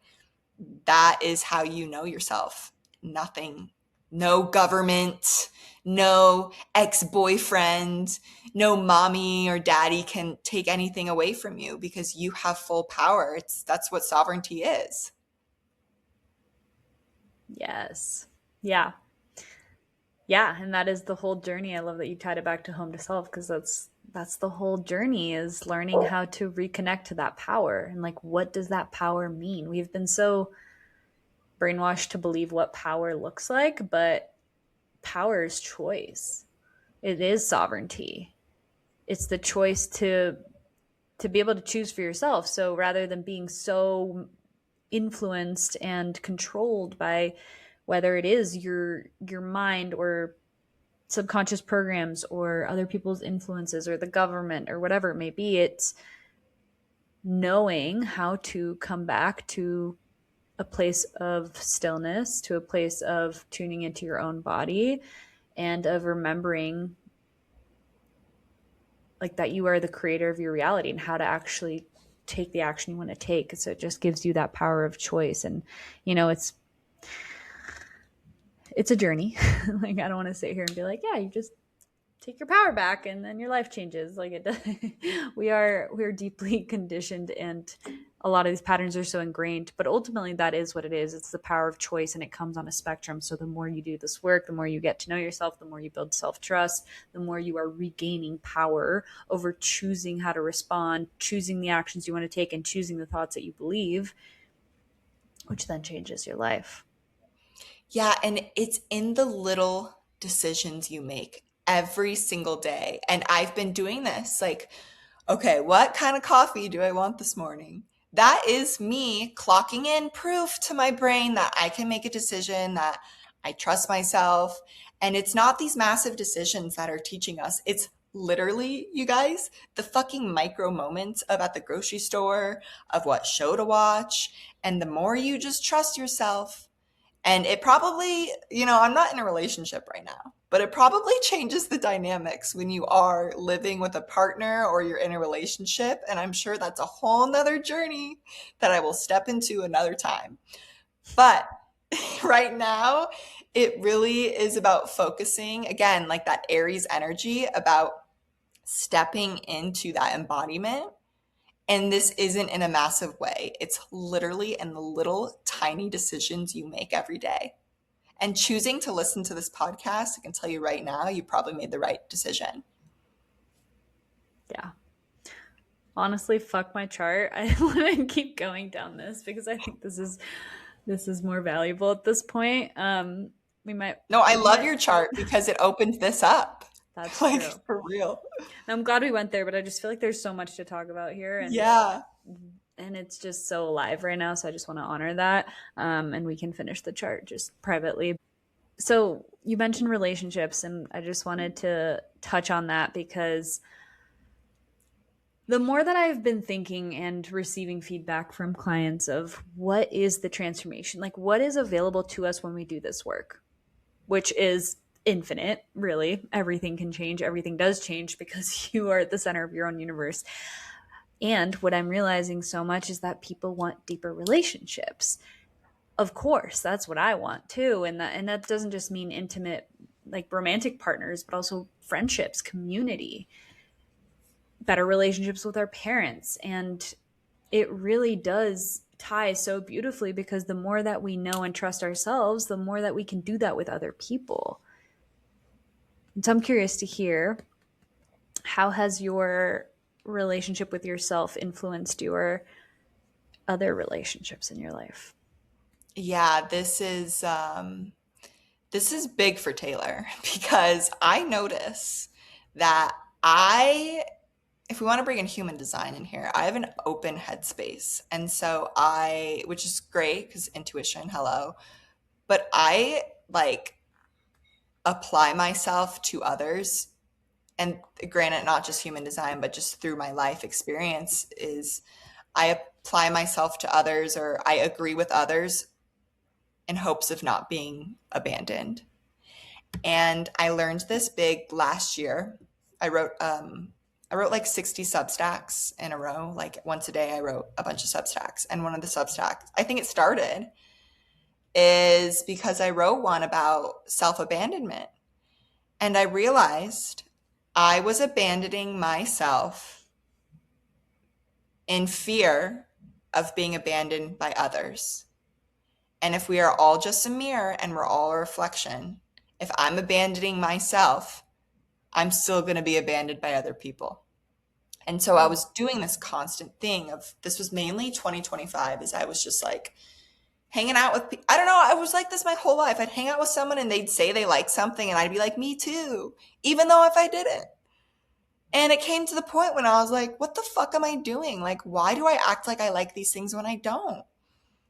that is how you know yourself. Nothing, no government, no ex-boyfriend, no mommy or daddy can take anything away from you, because you have full power. That's what sovereignty is. Yes. Yeah. Yeah, and that is the whole journey. I love that you tied it back to home to self, because that's the whole journey, is learning how to reconnect to that power. And like, what does that power mean? We've been so brainwashed to believe what power looks like, but power is choice. It is sovereignty. It's the choice to be able to choose for yourself. So rather than being so influenced and controlled by whether it is your mind or subconscious programs or other people's influences or the government or whatever it may be, it's knowing how to come back to a place of stillness, to a place of tuning into your own body, and of remembering like that you are the creator of your reality and how to actually take the action you want to take. So it just gives you that power of choice. And it's a journey. Like, I don't want to sit here and be like, yeah, you just take your power back and then your life changes. Like, it does. we are deeply conditioned, and a lot of these patterns are so ingrained, but ultimately that is what it is. It's the power of choice, and it comes on a spectrum. So the more you do this work, the more you get to know yourself, the more you build self-trust, the more you are regaining power over choosing how to respond, choosing the actions you want to take, and choosing the thoughts that you believe, which then changes your life. Yeah, and it's in the little decisions you make every single day. And I've been doing this, like, okay, what kind of coffee do I want this morning? That is me clocking in proof to my brain that I can make a decision, that I trust myself. And it's not these massive decisions that are teaching us. It's literally, you guys, the fucking micro moments of at the grocery store, of what show to watch. And the more you just trust yourself, and it probably, I'm not in a relationship right now, but it probably changes the dynamics when you are living with a partner or you're in a relationship. And I'm sure that's a whole nother journey that I will step into another time. But right now, it really is about focusing, again, like that Aries energy, about stepping into that embodiment. And this isn't in a massive way. It's literally in the little tiny decisions you make every day. And choosing to listen to this podcast, I can tell you right now, you probably made the right decision. Yeah. Honestly, fuck my chart. I want to keep going down this because I think this is more valuable at this point. We might. No, I love your chart because it opened this up. That's Like, true. for real. I'm glad we went there, but I just feel like there's so much to talk about here, Yeah. and it's just so alive right now. So I just want to honor that, and we can finish the chart just privately. So you mentioned relationships, and I just wanted to touch on that because The more that I've been thinking and receiving feedback from clients of what is the transformation, like what is available to us when we do this work, which is infinite, really. Everything can change. Everything does change because you are at the center of your own universe. And what I'm realizing so much is that people want deeper relationships. Of course, that's what I want too. And that doesn't just mean intimate, like romantic partners, but also friendships, community, better relationships with our parents. And it really does tie so beautifully because the more that we know and trust ourselves, the more that we can do that with other people. And so I'm curious to hear, how has your relationship with yourself influenced your other relationships in your life? Yeah, this is big for Taylor because I notice that I if we want to bring in human design in here, I have an open headspace. And so which is great because intuition, hello, but I like apply myself to others. And granted, not just human design, but just through my life experience, is I apply myself to others or I agree with others in hopes of not being abandoned. And I learned this big last year. I wrote I wrote like 60 Substacks in a row. Like once a day I wrote a bunch of Substacks. And one of the Substacks, I think it started, is because I wrote one about self-abandonment. And I realized I was abandoning myself in fear of being abandoned by others. And if we are all just a mirror and we're all a reflection, if I'm abandoning myself, I'm still going to be abandoned by other people. And so I was doing this constant thing of this was mainly 2025 as I was just like hanging out with I don't know, I was like this my whole life. I'd hang out with someone and they'd say they like something and I'd be like, me too, even though if I didn't. And it came to the point when I was like, what the fuck am I doing? Like, why do I act like I like these things when I don't?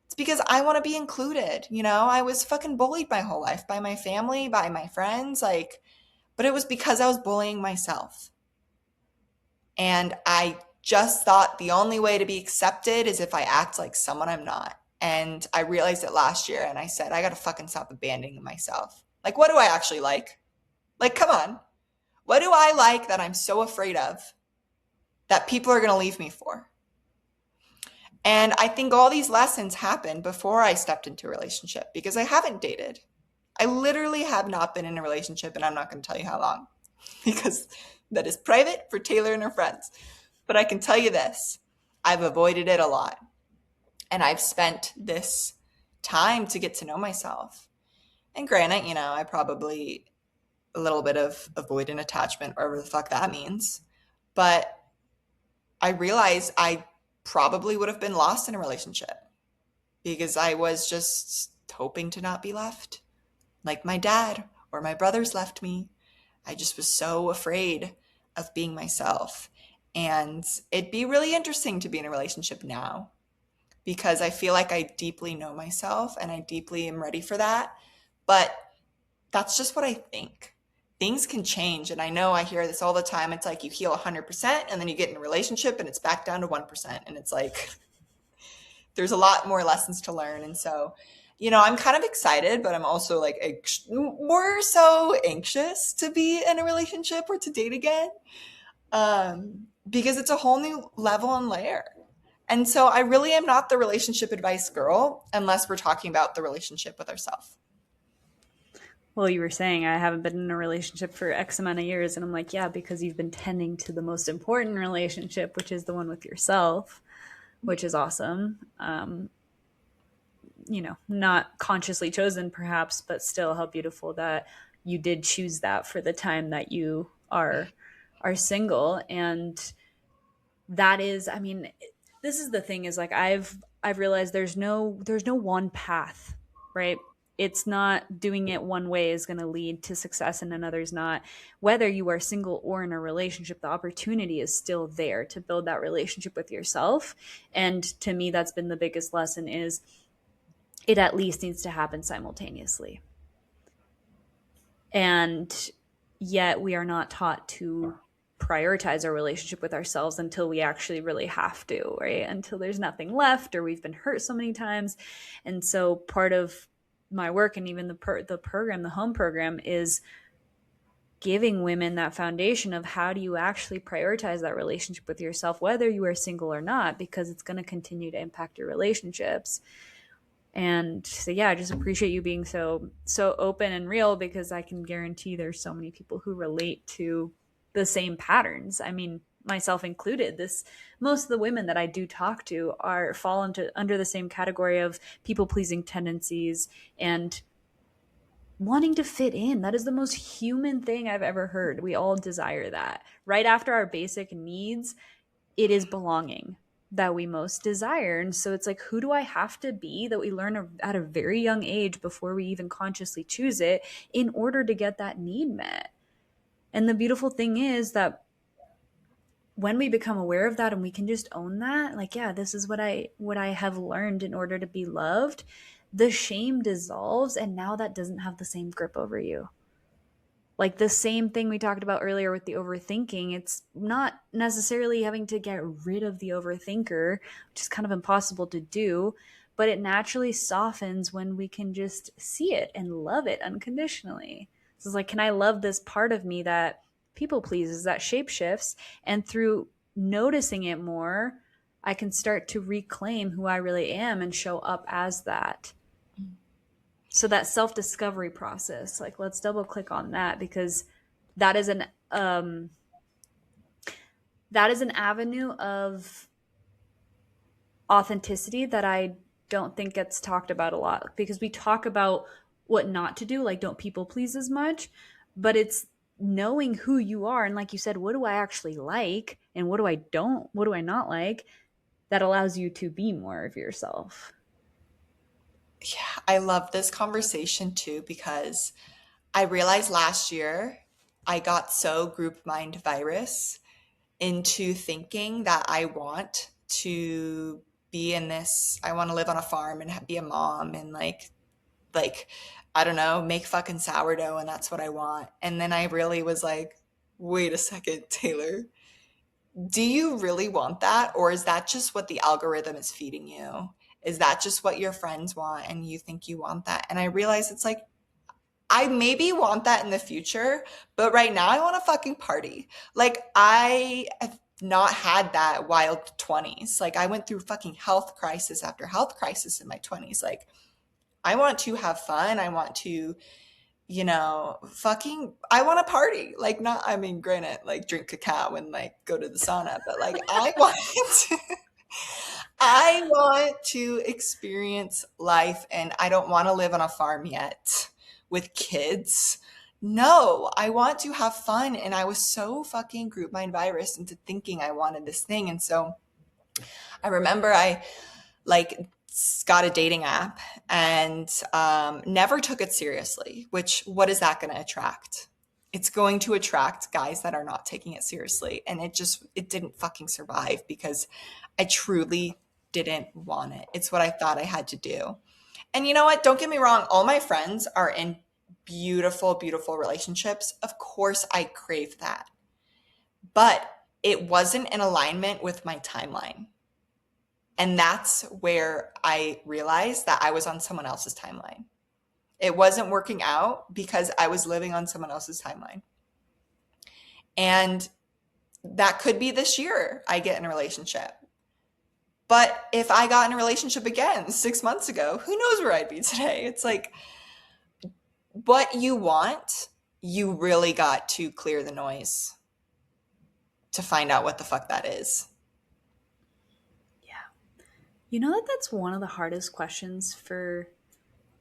It's because I want to be included. You know, I was fucking bullied my whole life by my family, by my friends, like, but it was because I was bullying myself. And I just thought the only way to be accepted is if I act like someone I'm not. And I realized it last year and I said, I got to fucking stop abandoning myself. Like, what do I actually like? Like, come on. What do I like that I'm so afraid of that people are going to leave me for? And I think all these lessons happened before I stepped into a relationship because I haven't dated. I literally have not been in a relationship, and I'm not going to tell you how long because that is private for Taylor and her friends. But I can tell you this, I've avoided it a lot. And I've spent this time to get to know myself. And granted, you know, I probably a little bit of avoidant attachment, whatever the fuck that means. But I realized I probably would have been lost in a relationship because I was just hoping to not be left like my dad or my brothers left me. I just was so afraid of being myself. And it'd be really interesting to be in a relationship now because I feel like I deeply know myself and I deeply am ready for that. But that's just what I think. Things can change. And I know I hear this all the time. It's like you heal 100% and then you get in a relationship and it's back down to 1%. And it's like, there's a lot more lessons to learn. And so, you know, I'm kind of excited, but I'm also like more so anxious to be in a relationship or to date again because it's a whole new level and layer. And so I really am not the relationship advice girl unless we're talking about the relationship with ourselves. Well, you were saying I haven't been in a relationship for X amount of years. And I'm like, yeah, because you've been tending to the most important relationship, which is the one with yourself, which is awesome. You know, not consciously chosen perhaps, but still how beautiful that you did choose that for the time that you are single. And that is, I mean, this is the thing is like I've realized there's no one path, right? It's not doing it one way is going to lead to success and another's not. Whether you are single or in a relationship, the opportunity is still there to build that relationship with yourself. And to me, that's been the biggest lesson is it at least needs to happen simultaneously. And yet we are not taught to prioritize our relationship with ourselves until we actually really have to, right? Until there's nothing left or we've been hurt so many times. And so part of my work and even the program, the home program, is giving women that foundation of how do you actually prioritize that relationship with yourself, whether you are single or not, because it's going to continue to impact your relationships. And so, yeah, I just appreciate you being so open and real, because I can guarantee there's so many people who relate to the same patterns. I mean, myself included. Most of the women that I do talk to fall under the same category of people pleasing tendencies and wanting to fit in. That is the most human thing I've ever heard. We all desire that. Right after our basic needs, it is belonging that we most desire. And so it's like, who do I have to be, that we learn at a very young age before we even consciously choose it, in order to get that need met? And the beautiful thing is that when we become aware of that and we can just own that, like, yeah, this is what I have learned in order to be loved, the shame dissolves, and now that doesn't have the same grip over you. Like the same thing we talked about earlier with the overthinking, it's not necessarily having to get rid of the overthinker, which is kind of impossible to do, but it naturally softens when we can just see it and love it unconditionally. So it's like, can I love this part of me that people pleases, that shapeshifts? And through noticing it more, I can start to reclaim who I really am and show up as that. So that self-discovery process, like, let's double click on that, because that is an avenue of authenticity that I don't think gets talked about a lot, because we talk about what not to do, like don't people please as much, but it's knowing who you are. And like you said, what do I actually like and what do I not like, that allows you to be more of yourself. Yeah, I love this conversation too, because I realized last year I got so group mind virus into thinking that I want to be in this, I want to live on a farm and be a mom and like I don't know, make fucking sourdough, and that's what I want. And then I really was like, wait a second, Taylor, do you really want that? Or is that just what the algorithm is feeding you? Is that just what your friends want and you think you want that? And I realized it's like, I maybe want that in the future, but right now I want to fucking party. Like, I have not had that wild 20s. Like, I went through fucking health crisis after health crisis in my 20s. Like, I want to have fun. I want to, I want to party. Like, not, I mean, granted, like drink cacao and like go to the sauna, but like, I want to experience life, and I don't want to live on a farm yet with kids. No, I want to have fun. And I was so fucking group mind virus into thinking I wanted this thing. And so I remember I like got a dating app and never took it seriously, which what is that going to attract? It's going to attract guys that are not taking it seriously. And it didn't fucking survive because I truly didn't want it. It's what I thought I had to do. And you know what? Don't get me wrong. All my friends are in beautiful, beautiful relationships. Of course, I crave that. But it wasn't in alignment with my timeline. And that's where I realized that I was on someone else's timeline. It wasn't working out because I was living on someone else's timeline. And that could be this year I get in a relationship. But if I got in a relationship again 6 months ago, who knows where I'd be today? It's like, what you want, you really got to clear the noise to find out what the fuck that is. Yeah. You know that's one of the hardest questions for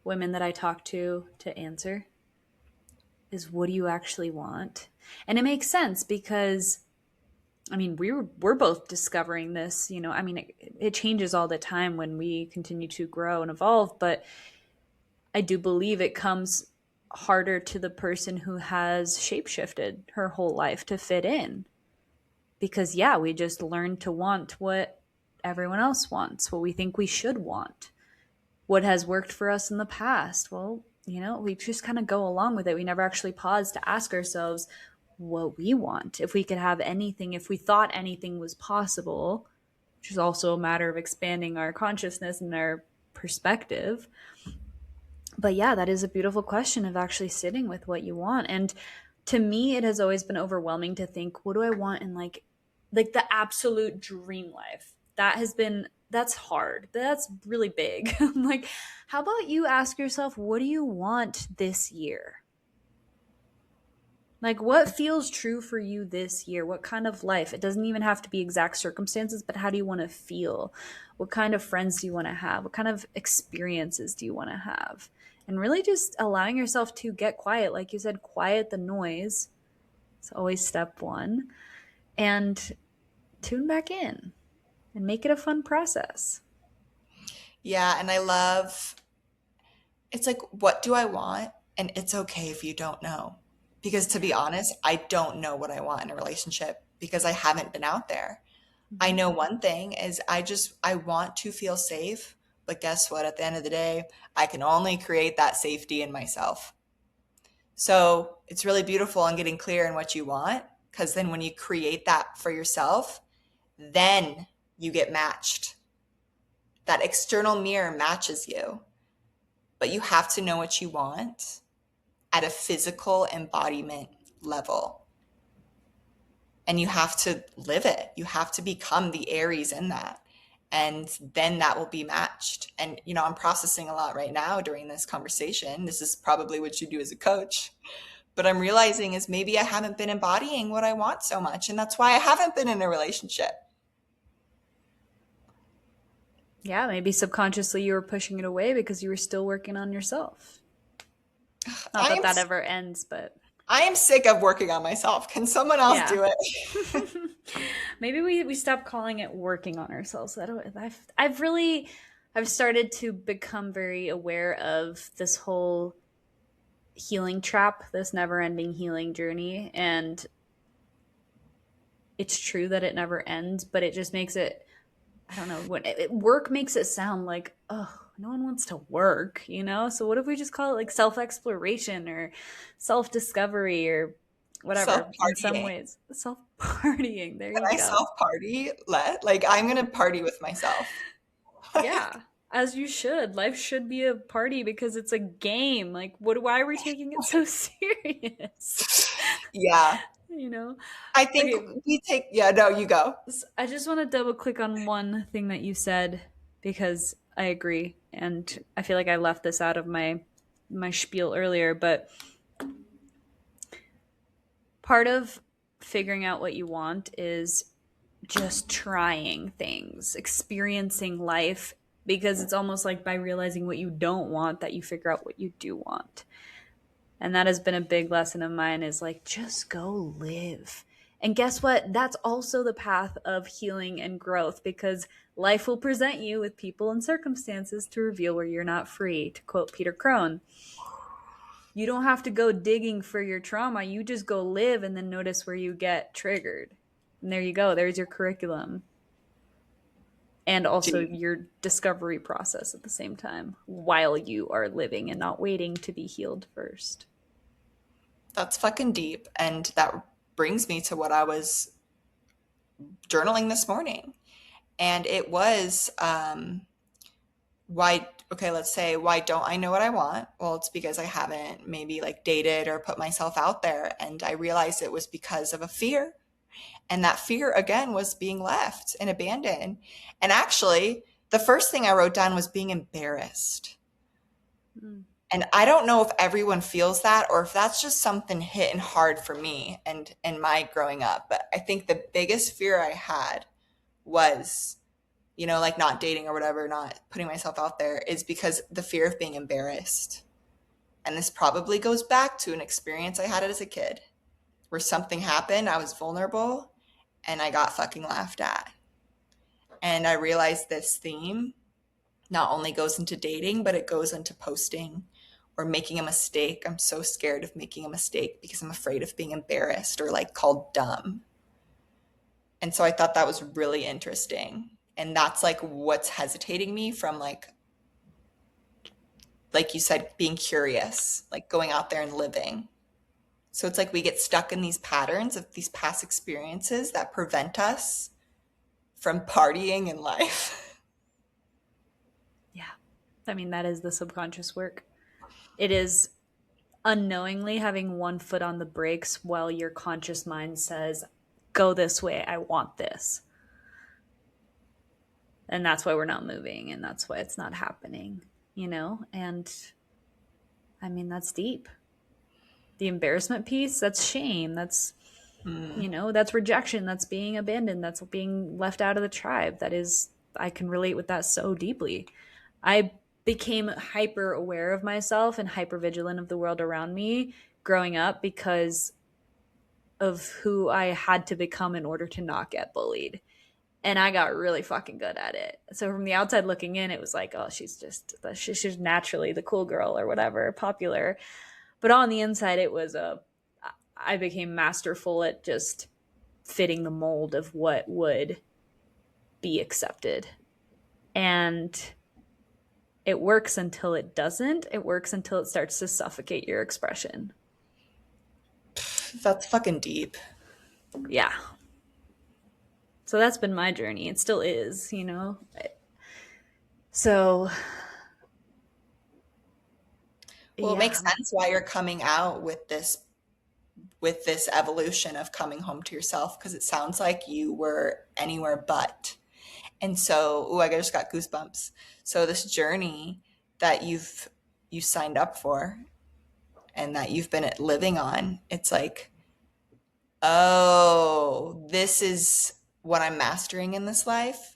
women that I talk to answer, is what do you actually want? And it makes sense because, I mean, we're both discovering this, I mean, it changes all the time when we continue to grow and evolve, but I do believe it comes harder to the person who has shapeshifted her whole life to fit in. Because, yeah, we just learn to want what everyone else wants, what we think we should want, what has worked for us in the past. Well, we just kind of go along with it. We never actually pause to ask ourselves, what we want. If we could have anything, if we thought anything was possible, which is also a matter of expanding our consciousness and our perspective. But yeah, that is a beautiful question of actually sitting with what you want. And to me, it has always been overwhelming to think, what do I want in like the absolute dream life? That's hard. That's really big. Like, how about you ask yourself, what do you want this year? Like, what feels true for you this year? What kind of life? It doesn't even have to be exact circumstances, but how do you want to feel? What kind of friends do you want to have? What kind of experiences do you want to have? And really just allowing yourself to get quiet. Like you said, quiet the noise. It's always step one. And tune back in and make it a fun process. Yeah, and I love it's like, what do I want? And it's okay if you don't know. Because to be honest, I don't know what I want in a relationship because I haven't been out there. I Mm-hmm. know one thing is I want to feel safe, but guess what? At the end of the day, I can only create that safety in myself. So it's really beautiful on getting clear in what you want, because then when you create that for yourself, then you get matched. That external mirror matches you, but you have to know what you want at a physical embodiment level. And you have to live it. You have to become the Aries in that. And then that will be matched. And, I'm processing a lot right now during this conversation. This is probably what you do as a coach. But I'm realizing is maybe I haven't been embodying what I want so much. And that's why I haven't been in a relationship. Yeah, maybe subconsciously you were pushing it away because you were still working on yourself. Not I that am that ever ends, but I am sick of working on myself. Can someone else yeah. do it? Maybe we stop calling it working on ourselves. I've started to become very aware of this whole healing trap, this never-ending healing journey, and it's true that it never ends, but it just makes it, I don't know, work makes it sound like, oh, no one wants to work, you know? So what if we just call it like self-exploration or self-discovery or Self whatever in some partying. ways. Self-partying. There Can you I go. self party? Like I'm gonna party with myself. Yeah. As you should. Life should be a party because it's a game. Like why are we taking it so serious? Yeah. You know? I think Okay, yeah, no, you go. I just want to double click on one thing that you said because I agree, and I feel like I left this out of my spiel earlier, but part of figuring out what you want is just trying things, experiencing life, because it's almost like by realizing what you don't want that you figure out what you do want. And that has been a big lesson of mine is like, just go live. And guess what? That's also the path of healing and growth because life will present you with people and circumstances to reveal where you're not free, to quote Peter Crone. You don't have to go digging for your trauma. You just go live and then notice where you get triggered. And there you go. There's your curriculum. And also Deep. your discovery process at the same time while you are living and not waiting to be healed first. That's fucking deep. And that brings me to what I was journaling this morning. And it was why okay, let's say why don't I know what I want? Well, it's because I haven't maybe like dated or put myself out there. And I realized it was because of a fear. And that fear again was being left and abandoned. And actually, the first thing I wrote down was being embarrassed. Mm. And I don't know if everyone feels that or if that's just something hitting hard for me and my growing up. But I think the biggest fear I had was, like not dating or whatever, not putting myself out there is because the fear of being embarrassed. And this probably goes back to an experience I had as a kid where something happened, I was vulnerable, and I got fucking laughed at. And I realized this theme not only goes into dating, but it goes into posting or making a mistake. I'm so scared of making a mistake because I'm afraid of being embarrassed or like called dumb. And so I thought that was really interesting. And that's like what's hesitating me from like you said, being curious, like going out there and living. So it's like we get stuck in these patterns of these past experiences that prevent us from partying in life. Yeah. I mean, that is the subconscious work. It is unknowingly having one foot on the brakes while your conscious mind says, go this way, I want this. And that's why we're not moving, and that's why it's not happening, you know? And I mean, that's deep. The embarrassment piece, that's shame. That's, you know, that's rejection. That's being abandoned. That's being left out of the tribe. That is, I can relate with that so deeply. I became hyper aware of myself and hyper vigilant of the world around me growing up because of who I had to become in order to not get bullied. And I got really fucking good at it. So from the outside looking in, it was like, oh, she's naturally the cool girl or whatever, popular. But on the inside, it was I became masterful at just fitting the mold of what would be accepted. And it works until it doesn't. It works until it starts to suffocate your expression. That's fucking deep. Yeah. So that's been my journey. It still is, you know? So, Well, it yeah. makes sense why you're coming out with this evolution of coming home to yourself, because it sounds like you were anywhere but. And so, I just got goosebumps. So this journey that you signed up for and that you've been living on, it's like, oh, this is what I'm mastering in this life,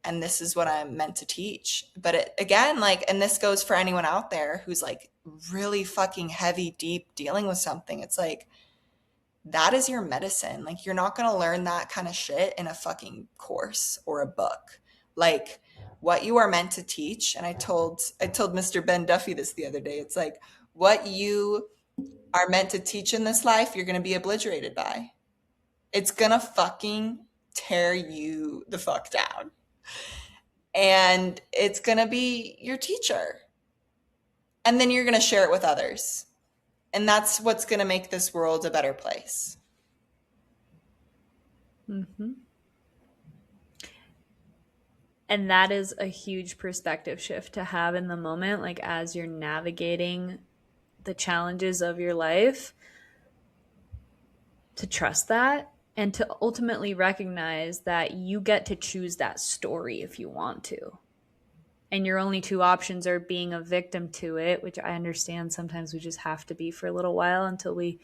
and this is what I'm meant to teach. But it, again, like, and this goes for anyone out there who's like really fucking heavy, deep dealing with something. It's like, that is your medicine. Like, you're not going to learn that kind of shit in a fucking course or a book. Like, what you are meant to teach, and I told Mr. Ben Duffy this the other day. It's like, what you are meant to teach in this life, you're going to be obliterated by. It's going to fucking tear you the fuck down. And it's going to be your teacher. And then you're going to share it with others. And that's what's going to make this world a better place. Mm-hmm. And that is a huge perspective shift to have in the moment, like as you're navigating the challenges of your life, to trust that and to ultimately recognize that you get to choose that story if you want to. And your only two options are being a victim to it, which I understand sometimes we just have to be for a little while until we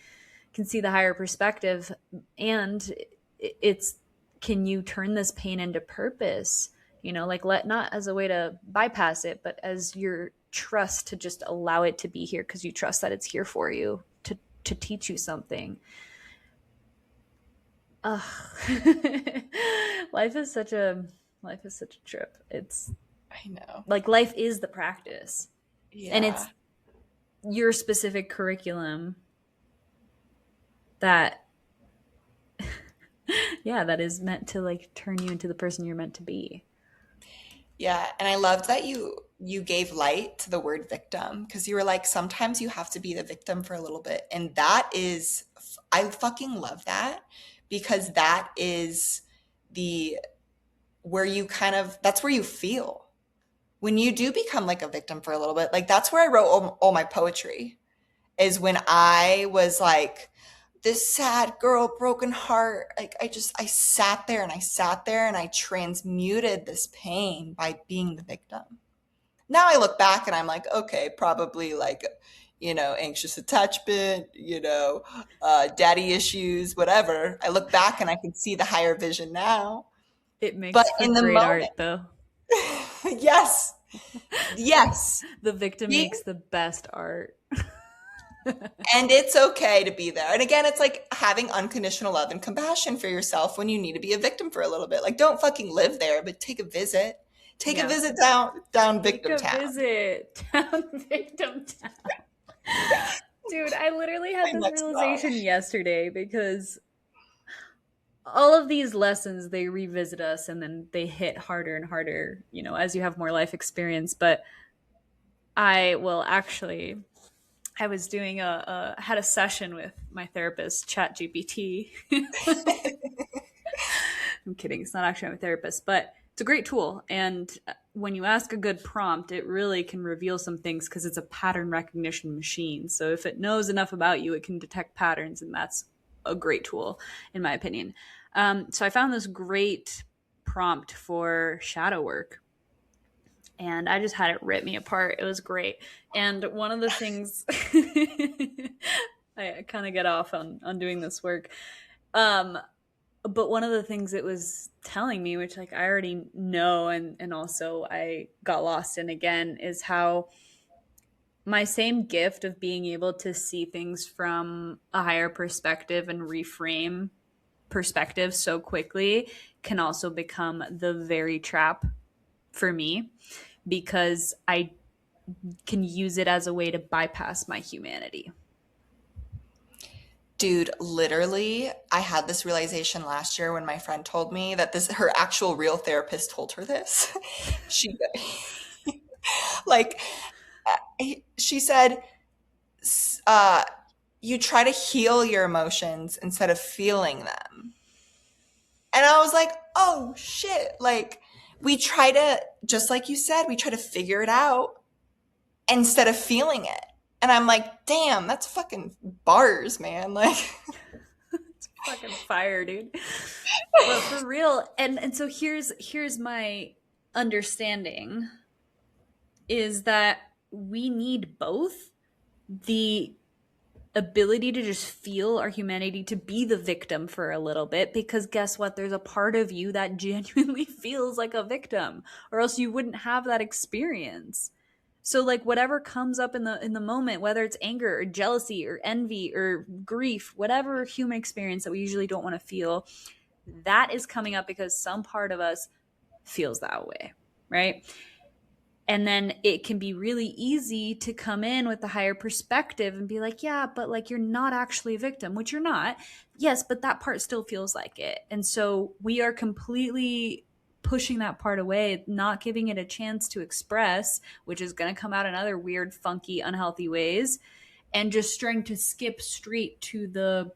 can see the higher perspective. And it's, can you turn this pain into purpose? You know, like not as a way to bypass it, but as your trust to just allow it to be here because you trust that it's here for you to teach you something. Life is such a trip. It's, I know. like, life is the practice. Yeah. And it's your specific curriculum that yeah, that is meant to like turn you into the person you're meant to be. Yeah, and I loved that you gave light to the word victim, because you were like, sometimes you have to be the victim for a little bit. And that is, I fucking love that, because that is the where you kind of, that's where you feel when you do become like a victim for a little bit. Like, that's where I wrote all my poetry, is when I was like this sad girl, broken heart. Like, I sat there and I sat there and I transmuted this pain by being the victim. Now I look back and I'm like, okay, probably like, anxious attachment, daddy issues, whatever. I look back and I can see the higher vision now. It But makes for in the great moment, art, though. yes, yes. The victim Being makes the best art. And it's okay to be there. And again, it's like having unconditional love and compassion for yourself when you need to be a victim for a little bit. Like, don't fucking live there, but take a visit. Take a Yeah. visit down Take victim a town. visit down victim town. Dude, I literally had I'm this not wrong. realization yesterday because all of these lessons, they revisit us and then they hit harder and harder, you know, as you have more life experience. But I will actually I was doing had a session with my therapist, ChatGPT. I'm kidding. It's not actually my therapist, but it's a great tool. And when you ask a good prompt, it really can reveal some things because it's a pattern recognition machine. So if it knows enough about you, it can detect patterns, and that's a great tool, in my opinion. So I found this great prompt for shadow work, and I just had it rip me apart. It was great. And one of the things I kind of get off on doing this work. Um, but one of the things it was telling me, which like I already know and also I got lost in again, is how my same gift of being able to see things from a higher perspective and reframe perspective so quickly can also become the very trap for me, because I can use it as a way to bypass my humanity. Dude, literally, I had this realization last year when my friend told me that this her actual real therapist told her this. She like she said, uh, you try to heal your emotions instead of feeling them. And I was like, oh shit. Like, we try to, just like you said, we try to figure it out instead of feeling it. And I'm like, damn, that's fucking bars, man. Like, It's fucking fire, dude. But for real, and so here's my understanding is that we need both the ability to just feel our humanity, to be the victim for a little bit, because guess what, there's a part of you that genuinely feels like a victim, or else you wouldn't have that experience. So like whatever comes up in the moment, whether it's anger or jealousy or envy or grief, whatever human experience that we usually don't want to feel, that is coming up because some part of us feels that way, right? And then it can be really easy to come in with the higher perspective and be like, yeah, but like you're not actually a victim, which you're not. Yes, but that part still feels like it. And so we are completely pushing that part away, not giving it a chance to express, which is going to come out in other weird, funky, unhealthy ways, and just trying to skip straight to the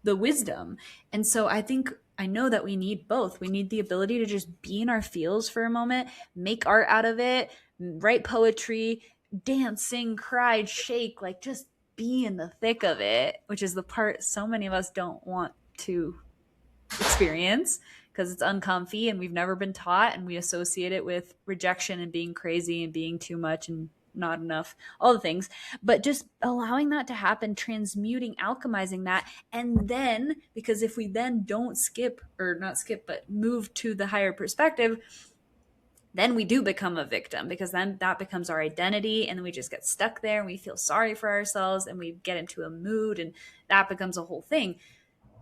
wisdom. And so I know that we need both. We need the ability to just be in our feels for a moment, make art out of it, write poetry, dance, sing, cry, shake, like just be in the thick of it, which is the part so many of us don't want to experience because it's uncomfy and we've never been taught, and we associate it with rejection and being crazy and being too much and not enough, all the things. But just allowing that to happen, transmuting, alchemizing that. And then, because if we then don't skip, or not skip, but move to the higher perspective, then we do become a victim, because then that becomes our identity, and then we just get stuck there and we feel sorry for ourselves and we get into a mood, and that becomes a whole thing.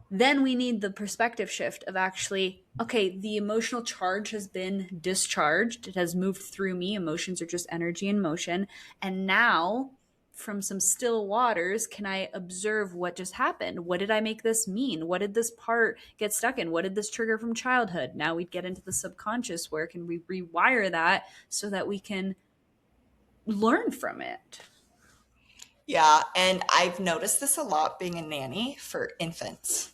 Then we need the perspective shift of actually, okay, the emotional charge has been discharged. It has moved through me. Emotions are just energy in motion. And now, from some still waters, can I observe what just happened? What did I make this mean? What did this part get stuck in? What did this trigger from childhood? Now we get into the subconscious work and we rewire that so that we can learn from it. yeah. And I've noticed this a lot being a nanny for infants.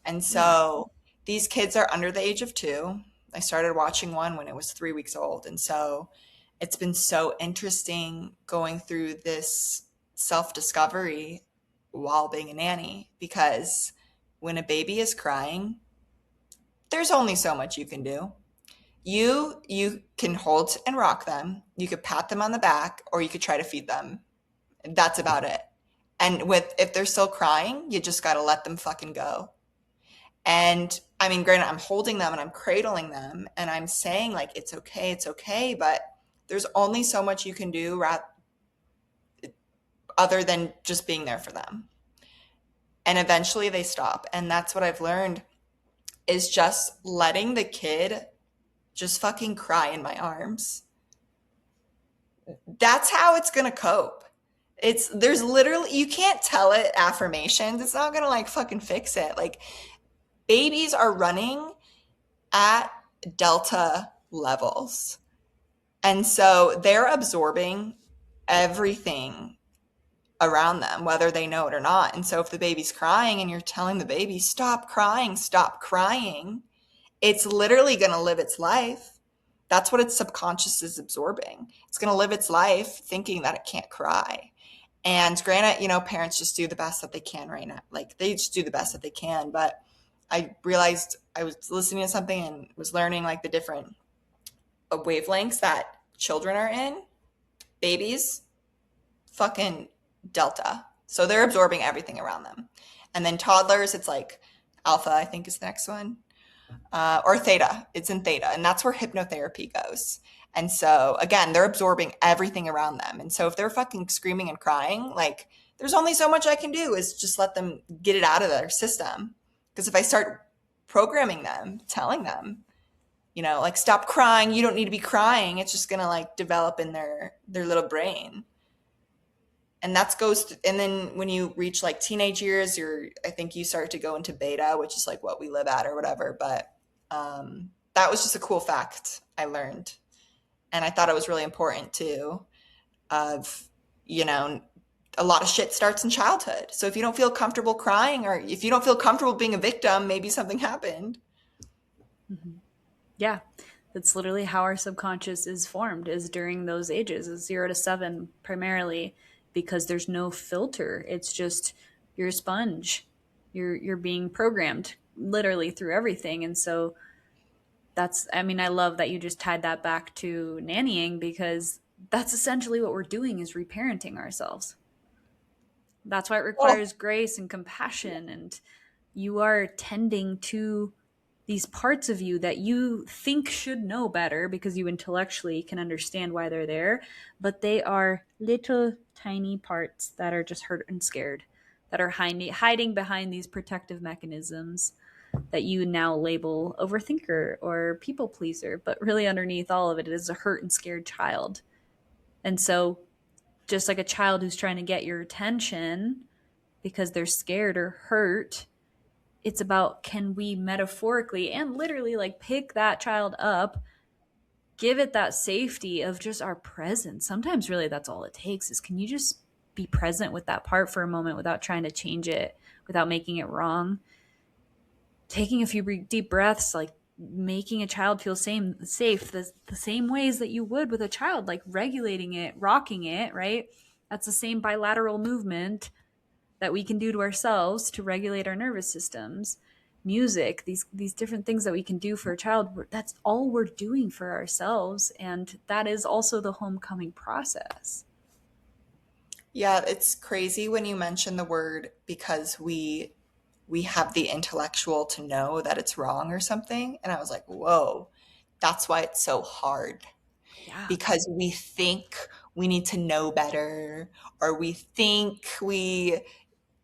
And Mm. so these kids are under the age of 2. I started watching one when it was 3 weeks old. And so it's been so interesting going through this self discovery while being a nanny, because when a baby is crying, there's only so much you can do. You can hold and rock them, you could pat them on the back, or you could try to feed them. That's about it. And with if they're still crying, you just got to let them fucking go. And I mean, granted, I'm holding them and I'm cradling them and I'm saying like it's okay, but there's only so much you can do other than just being there for them. And eventually they stop. And that's what I've learned, is just letting the kid just fucking cry in my arms. That's how it's going to cope. There's literally, you can't tell it affirmations. It's not going to like fucking fix it. Like, babies are running at delta levels. And so they're absorbing everything around them, whether they know it or not. And so if the baby's crying and you're telling the baby, stop crying, it's literally going to live its life. That's what its subconscious is absorbing. It's going to live its life thinking that it can't cry. And granted, parents just do the best that they can right now. Like they just do the best that they can. But I realized I was listening to something and was learning like the different wavelengths that children are in. Babies, fucking delta. So they're absorbing everything around them. And then toddlers, it's like alpha, I think is the next one. Or theta. It's in theta. And that's where hypnotherapy goes. And so, again, they're absorbing everything around them. And so if they're fucking screaming and crying, like, there's only so much I can do is just let them get it out of their system. Because if I start programming them, telling them, like, stop crying, you don't need to be crying, it's just going to, like, develop in their little brain. And and then when you reach like teenage years, I think you start to go into beta, which is like what we live at or whatever. But that was just a cool fact I learned. And I thought it was really important too, of, a lot of shit starts in childhood. So if you don't feel comfortable crying, or if you don't feel comfortable being a victim, maybe something happened. Mm-hmm. Yeah. That's literally how our subconscious is formed, is during those ages, is 0 to 7 primarily, because there's no filter. It's just, you're a sponge. You're being programmed literally through everything. And so I love that you just tied that back to nannying, because that's essentially what we're doing, is reparenting ourselves. That's why it requires grace and compassion, and you are tending to these parts of you that you think should know better because you intellectually can understand why they're there, but they are little tiny parts that are just hurt and scared, that are hiding behind these protective mechanisms that you now label overthinker or people pleaser. But really underneath all of it is a hurt and scared child. And so just like a child who's trying to get your attention because they're scared or hurt, it's about, can we metaphorically and literally like pick that child up, give it that safety of just our presence. Sometimes really that's all it takes, is can you just be present with that part for a moment without trying to change it, without making it wrong. Taking a few deep breaths, like making a child feel safe, the same ways that you would with a child, like regulating it, rocking it, right? That's the same bilateral movement that we can do to ourselves to regulate our nervous systems. Music, these different things that we can do for a child, that's all we're doing for ourselves. And that is also the homecoming process. Yeah, it's crazy when you mention the word, because we have the intellectual to know that it's wrong or something. And I was like, whoa, that's why it's so hard. Yeah. Because we think we need to know better, or we think we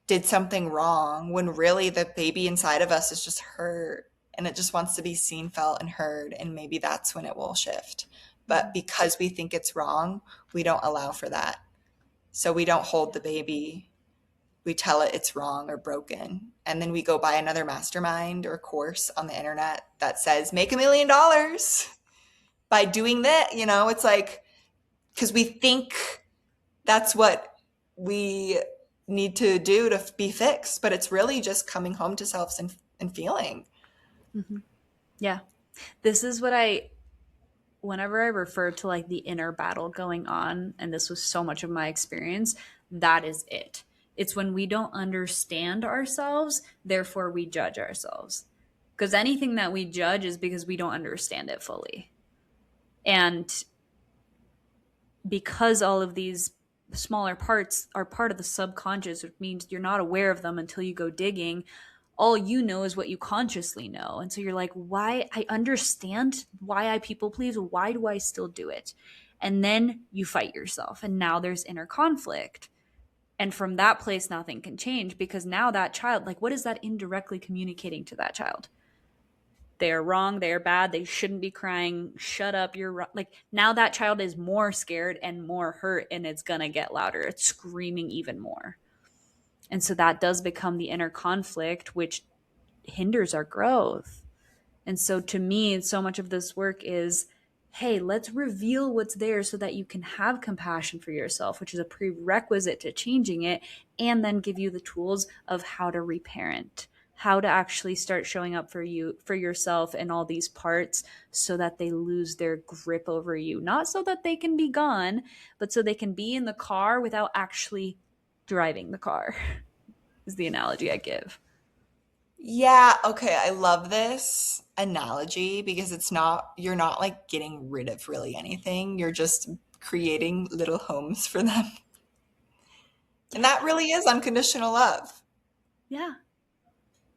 did something wrong, when really the baby inside of us is just hurt and it just wants to be seen, felt, and heard. And maybe that's when it will shift. But because we think it's wrong, we don't allow for that. So we don't hold the baby. We tell it it's wrong or broken. And then we go buy another mastermind or course on the internet that says, make $1 million by doing that. It's like, because we think that's what we need to do to be fixed, but it's really just coming home to self and feeling. Mm-hmm. Yeah. This is what whenever I refer to like the inner battle going on, and this was so much of my experience, that is it. It's when we don't understand ourselves, therefore we judge ourselves. Because anything that we judge is because we don't understand it fully. And because all of these smaller parts are part of the subconscious, which means you're not aware of them until you go digging, all you know is what you consciously know. And so you're like, why? I understand why I people please. Why do I still do it? And then you fight yourself. And now there's inner conflict. And from that place, nothing can change, because now that child, like, what is that indirectly communicating to that child? They are wrong. They are bad. They shouldn't be crying. Shut up. You're wrong. Like, now that child is more scared and more hurt, and it's going to get louder. It's screaming even more. And so that does become the inner conflict, which hinders our growth. And so to me, so much of this work is hey, let's reveal what's there so that you can have compassion for yourself, which is a prerequisite to changing it, and then give you the tools of how to reparent, how to actually start showing up for you, for yourself and all these parts so that they lose their grip over you. Not so that they can be gone, but so they can be in the car without actually driving the car, is the analogy I give. Yeah, okay, I love this analogy because you're not like getting rid of really anything. You're just creating little homes for them. And Yeah. that really is unconditional love. Yeah.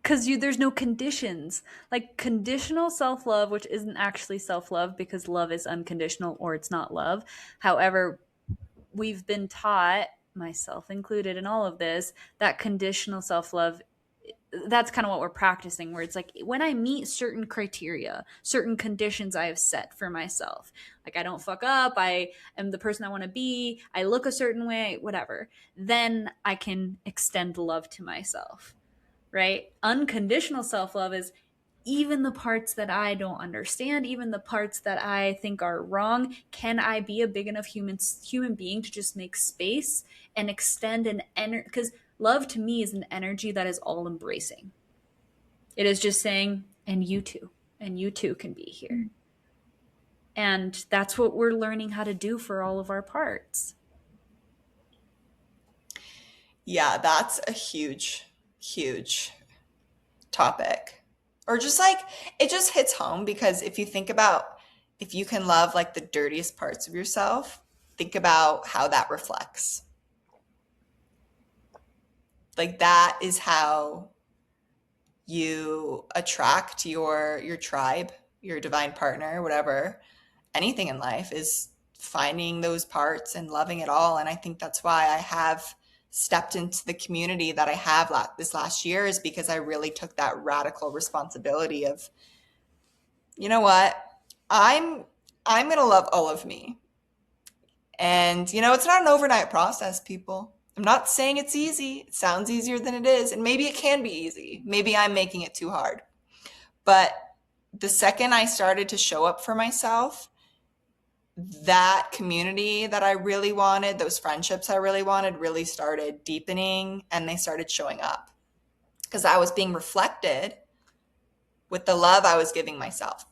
Because there's no conditions. Like conditional self-love, which isn't actually self-love because love is unconditional or it's not love. However, we've been taught, myself included in all of this, that conditional self-love, that's kind of what we're practicing, where it's like when I meet certain criteria, certain conditions I have set for myself, like I don't fuck up, I am the person I want to be, I look a certain way, whatever, then I can extend love to myself, right? Unconditional self-love is even the parts that I don't understand, even the parts that I think are wrong, can I be a big enough human being to just make space and extend an energy? Because love to me is an energy that is all embracing. It is just saying, and you too can be here. And that's what we're learning how to do for all of our parts. Yeah, that's a huge, huge topic. Or just like it just hits home because if you think about if you can love like the dirtiest parts of yourself, think about how that reflects. Like that is how you attract your tribe, your divine partner, whatever. Anything in life is finding those parts and loving it all. And I think that's why I have stepped into the community that I have this last year is because I really took that radical responsibility of, you know what? I'm I'm going to love all of me. And it's not an overnight process, people. I'm not saying it's easy. It sounds easier than it is, and maybe it can be easy. Maybe I'm making it too hard. But the second I started to show up for myself, that community that I really wanted, those friendships I really wanted, really started deepening and they started showing up because I was being reflected with the love I was giving myself.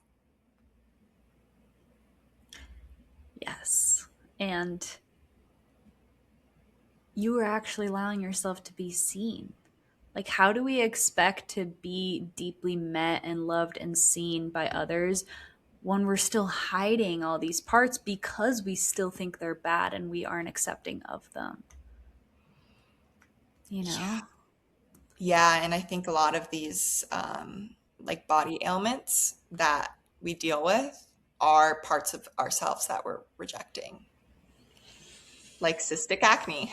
Yes. And you were actually allowing yourself to be seen. Like, how do we expect to be deeply met and loved and seen by others when we're still hiding all these parts because we still think they're bad and we aren't accepting of them? You Yeah. know? Yeah. And I think a lot of these like body ailments that we deal with are parts of ourselves that we're rejecting, like cystic acne.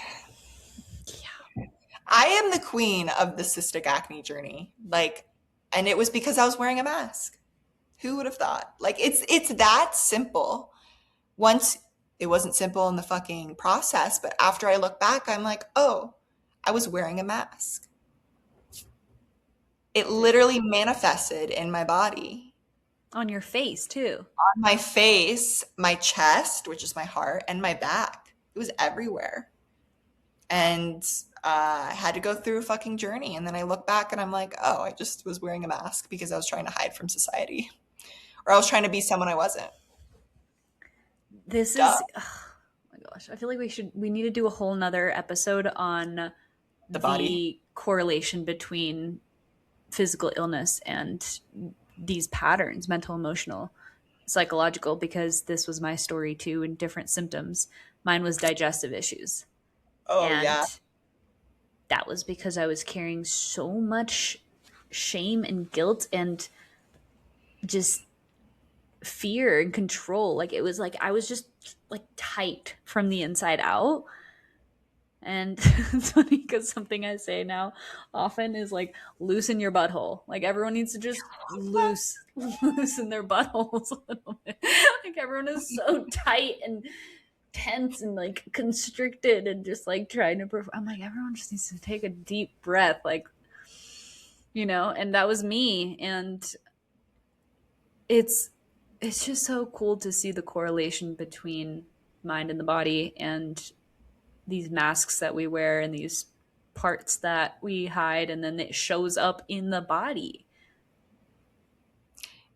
Yeah. I am the queen of the cystic acne journey. Like, and it was because I was wearing a mask. Who would have thought? Like it's that simple. Once it wasn't simple in the fucking process, but after I look back, I'm like, "Oh, I was wearing a mask." It literally manifested in my body, On your face, too. on my face, my chest, which is my heart, and my back. It was everywhere. And I had to go through a fucking journey. And then I look back and I'm like, oh, I just was wearing a mask because I was trying to hide from society or I was trying to be someone I wasn't. This Duh. is, oh my gosh, I feel like we need to do a whole nother episode on The body. the correlation between physical illness and these patterns, mental, emotional, psychological, because this was my story too, in different symptoms. Mine was digestive issues. Oh, And yeah. that was because I was carrying so much shame and guilt and just fear and control. Like it was like I was just like tight from the inside out. And it's funny because something I say now often is like loosen your butthole. Like everyone needs to just loosen their buttholes a little bit. Like everyone is so tight and tense and like constricted and just like trying to perform. I'm like, everyone just needs to take a deep breath, like, and that was me. And it's it's just so cool to see the correlation between mind and the body, and these masks that we wear and these parts that we hide, and then it shows up in the body.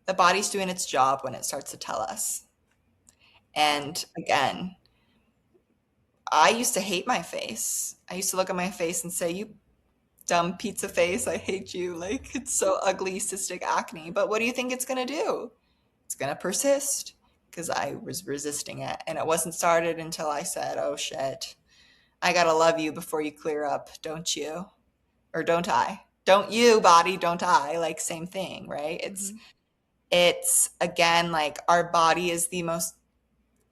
The body's doing its job when it starts to tell us. And again, I used to hate my face. I used to look at my face and say, "You dumb pizza face, I hate you. Like, it's so ugly, cystic acne." But what do you think it's going to do? It's going to persist because I was resisting it. And it wasn't started until I said, "Oh shit, I got to love you before you clear up, don't you?" Or don't I? Don't you, body, don't I? Like, same thing, right? Mm-hmm. It's again, like, our body is the most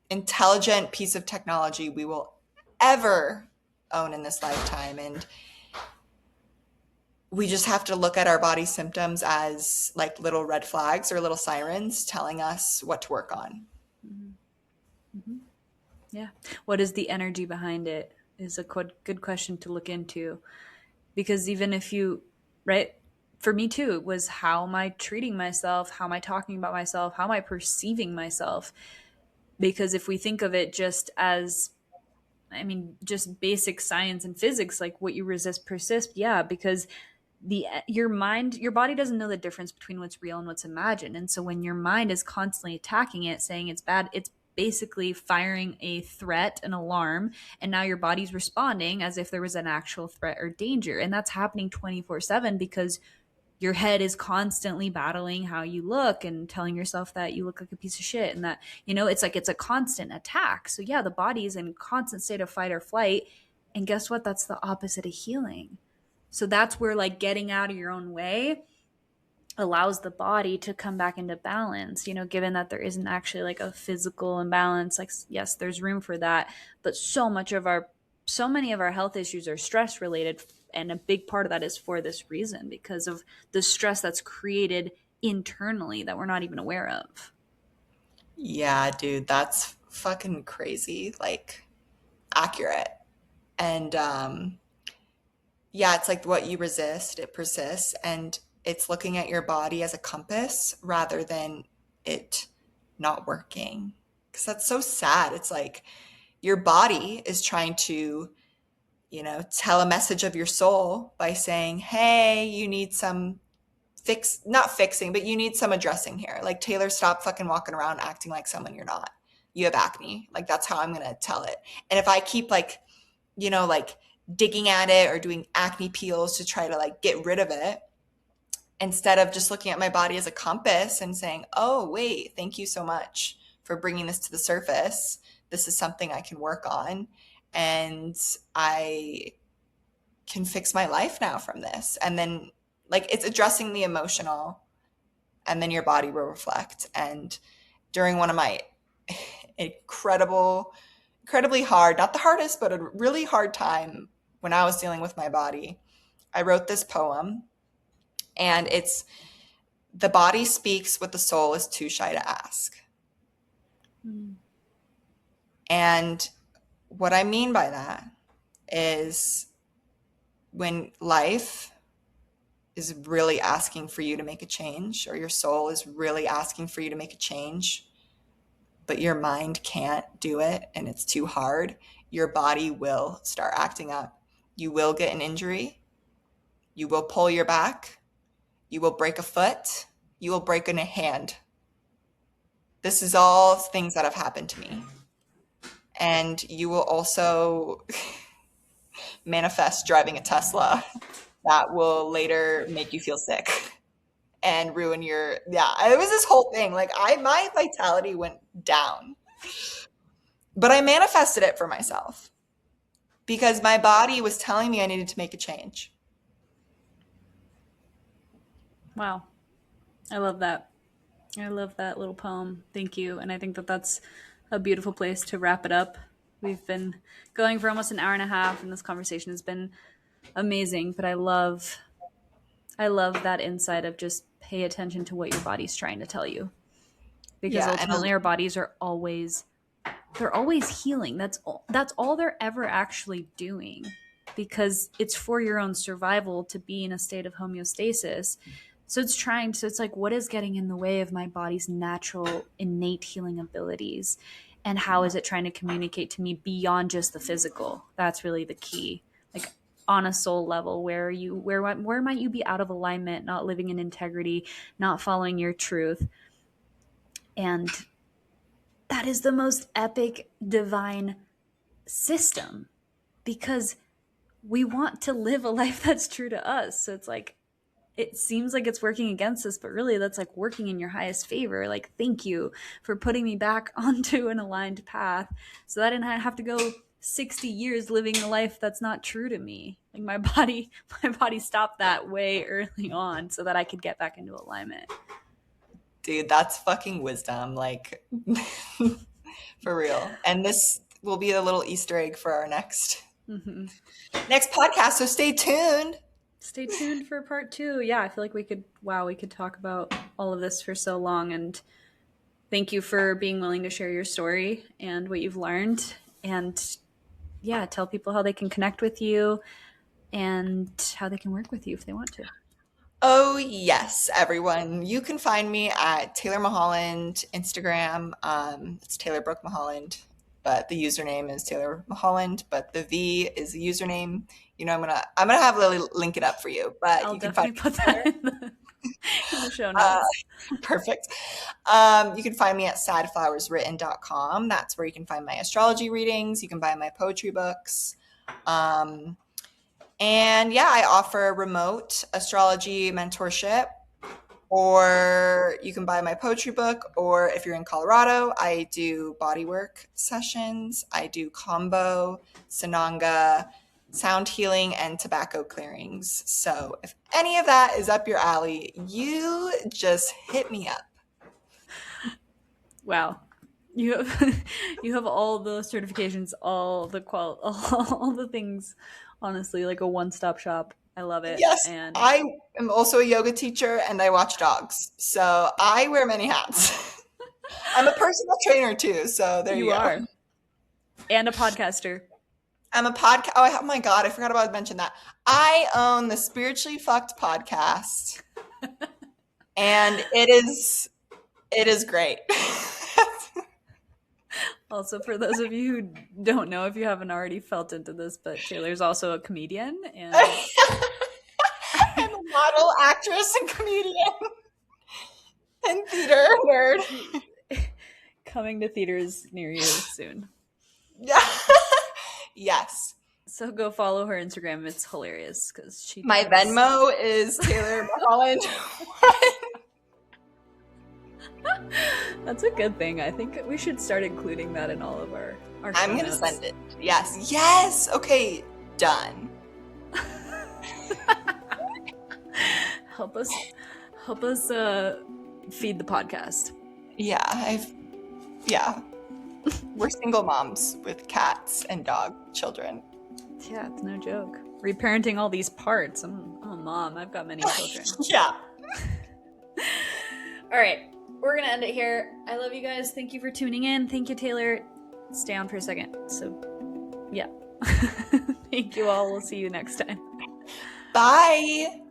intelligent piece of technology we will ever own in this lifetime. And we just have to look at our body symptoms as like little red flags or little sirens telling us what to work on. Mm-hmm. Mm-hmm. Yeah. What is the energy behind it is a good question to look into. Because even if you, right, for me too, it was, how am I treating myself? How am I talking about myself? How am I perceiving myself? Because if we think of it just as, I mean, just basic science and physics, like what you resist persists. Yeah, because your body doesn't know the difference between what's real and what's imagined. And so when your mind is constantly attacking it, saying it's bad, it's basically firing a threat, an alarm, and now your body's responding as if there was an actual threat or danger. And that's happening 24/7 because your head is constantly battling how you look and telling yourself that you look like a piece of shit, and that, it's like it's a constant attack. So yeah, the body is in constant state of fight or flight. And guess what? That's the opposite of healing. So that's where, like, getting out of your own way allows the body to come back into balance, given that there isn't actually like a physical imbalance. Like, yes, there's room for that, but so many of our health issues are stress related, and a big part of that is for this reason, because of the stress that's created internally that we're not even aware of. Yeah, dude, that's fucking crazy. Like, accurate. And yeah, it's like what you resist, it persists. And it's looking at your body as a compass rather than it not working. Because that's so sad. It's like your body is trying to, tell a message of your soul by saying, "Hey, you need some not fixing, but you need some addressing here. Like, Taylor, stop fucking walking around acting like someone you're not. You have acne." Like, that's how I'm going to tell it. And if I keep like, like digging at it or doing acne peels to try to like get rid of it, instead of just looking at my body as a compass and saying, "Oh, wait, thank you so much for bringing this to the surface. This is something I can work on. And I can fix my life now from this." And then, like, it's addressing the emotional, and then your body will reflect. And during one of my incredibly hard, not the hardest, but a really hard time when I was dealing with my body, I wrote this poem, and it's, "The body speaks what the soul is too shy to ask." Mm. And what I mean by that is, when life is really asking for you to make a change, or your soul is really asking for you to make a change, but your mind can't do it and it's too hard, your body will start acting up. You will get an injury. You will pull your back. You will break a foot. You will break a hand. This is all things that have happened to me. And you will also manifest driving a Tesla that will later make you feel sick and ruin your, yeah, it was this whole thing. Like, my vitality went down, but I manifested it for myself because my body was telling me I needed to make a change. Wow. I love that. I love that little poem. Thank you. And I think that that's a beautiful place to wrap it up. We've been going for almost an hour and a half, and this conversation has been amazing. But I love that insight of just pay attention to what your body's trying to tell you, because Yeah, and ultimately our bodies are always, they're always healing. That's all they're ever actually doing, because it's for your own survival to be in a state of homeostasis. So it's like, what is getting in the way of my body's natural innate healing abilities? And how is it trying to communicate to me beyond just the physical? That's really the key. Like on a soul level, where might you be out of alignment, not living in integrity, not following your truth? And that is the most epic divine system, because we want to live a life that's true to us. So it's like, it seems like it's working against us, but really that's like working in your highest favor. Like, thank you for putting me back onto an aligned path so that I didn't have to go 60 years living a life that's not true to me. Like my body stopped that way early on so that I could get back into alignment. Dude, that's fucking wisdom, like for real. And this will be a little Easter egg for our next podcast, so stay tuned. Stay tuned for part 2. Yeah, I feel like we could talk about all of this for so long. And thank you for being willing to share your story and what you've learned. And yeah, tell people how they can connect with you and how they can work with you if they want to. Oh, yes, everyone. You can find me at Taylor Mulholland Instagram. It's Taylor Brooke Mulholland, but the username is Taylor Mulholland, but the V is the username. You know, I'm gonna have Lily link it up for you, but I'll you can definitely put that in the show notes. Perfect. You can find me at sadflowerswritten.com. That's where you can find my astrology readings. You can buy my poetry books. And yeah, I offer remote astrology mentorship, or you can buy my poetry book, or if you're in Colorado, I do bodywork sessions. I do combo, sananga, sound healing, and tobacco clearings. So if any of that is up your alley, you just hit me up. Wow. You have all the certifications, all the things, honestly, like a one-stop shop. I love it. Yes, and I am also a yoga teacher and I watch dogs. So I wear many hats. I'm a personal trainer too, so there you go. are. And a podcaster. I'm a podcast. Oh my God, I forgot about to mention that. I own the Spiritually Fucked podcast. And it is great. Also, for those of you who don't know, if you haven't already felt into this, but Taylor's also a comedian and I'm a model, actress, and comedian. And theater nerd. Coming to theaters near you soon. Yeah. Yes. So go follow her Instagram. It's hilarious because my Venmo is Taylor Mulholland. That's a good thing. I think we should start including that in all of our I'm going to send it. Yes. Yes. Okay. Done. Help us feed the podcast. Yeah. We're single moms with cats and dog children. Yeah, it's no joke. Reparenting all these parts. I'm a mom. I've got many children. Yeah. All right. We're going to end it here. I love you guys. Thank you for tuning in. Thank you, Taylor. Stay on for a second. So, yeah. Thank you all. We'll see you next time. Bye.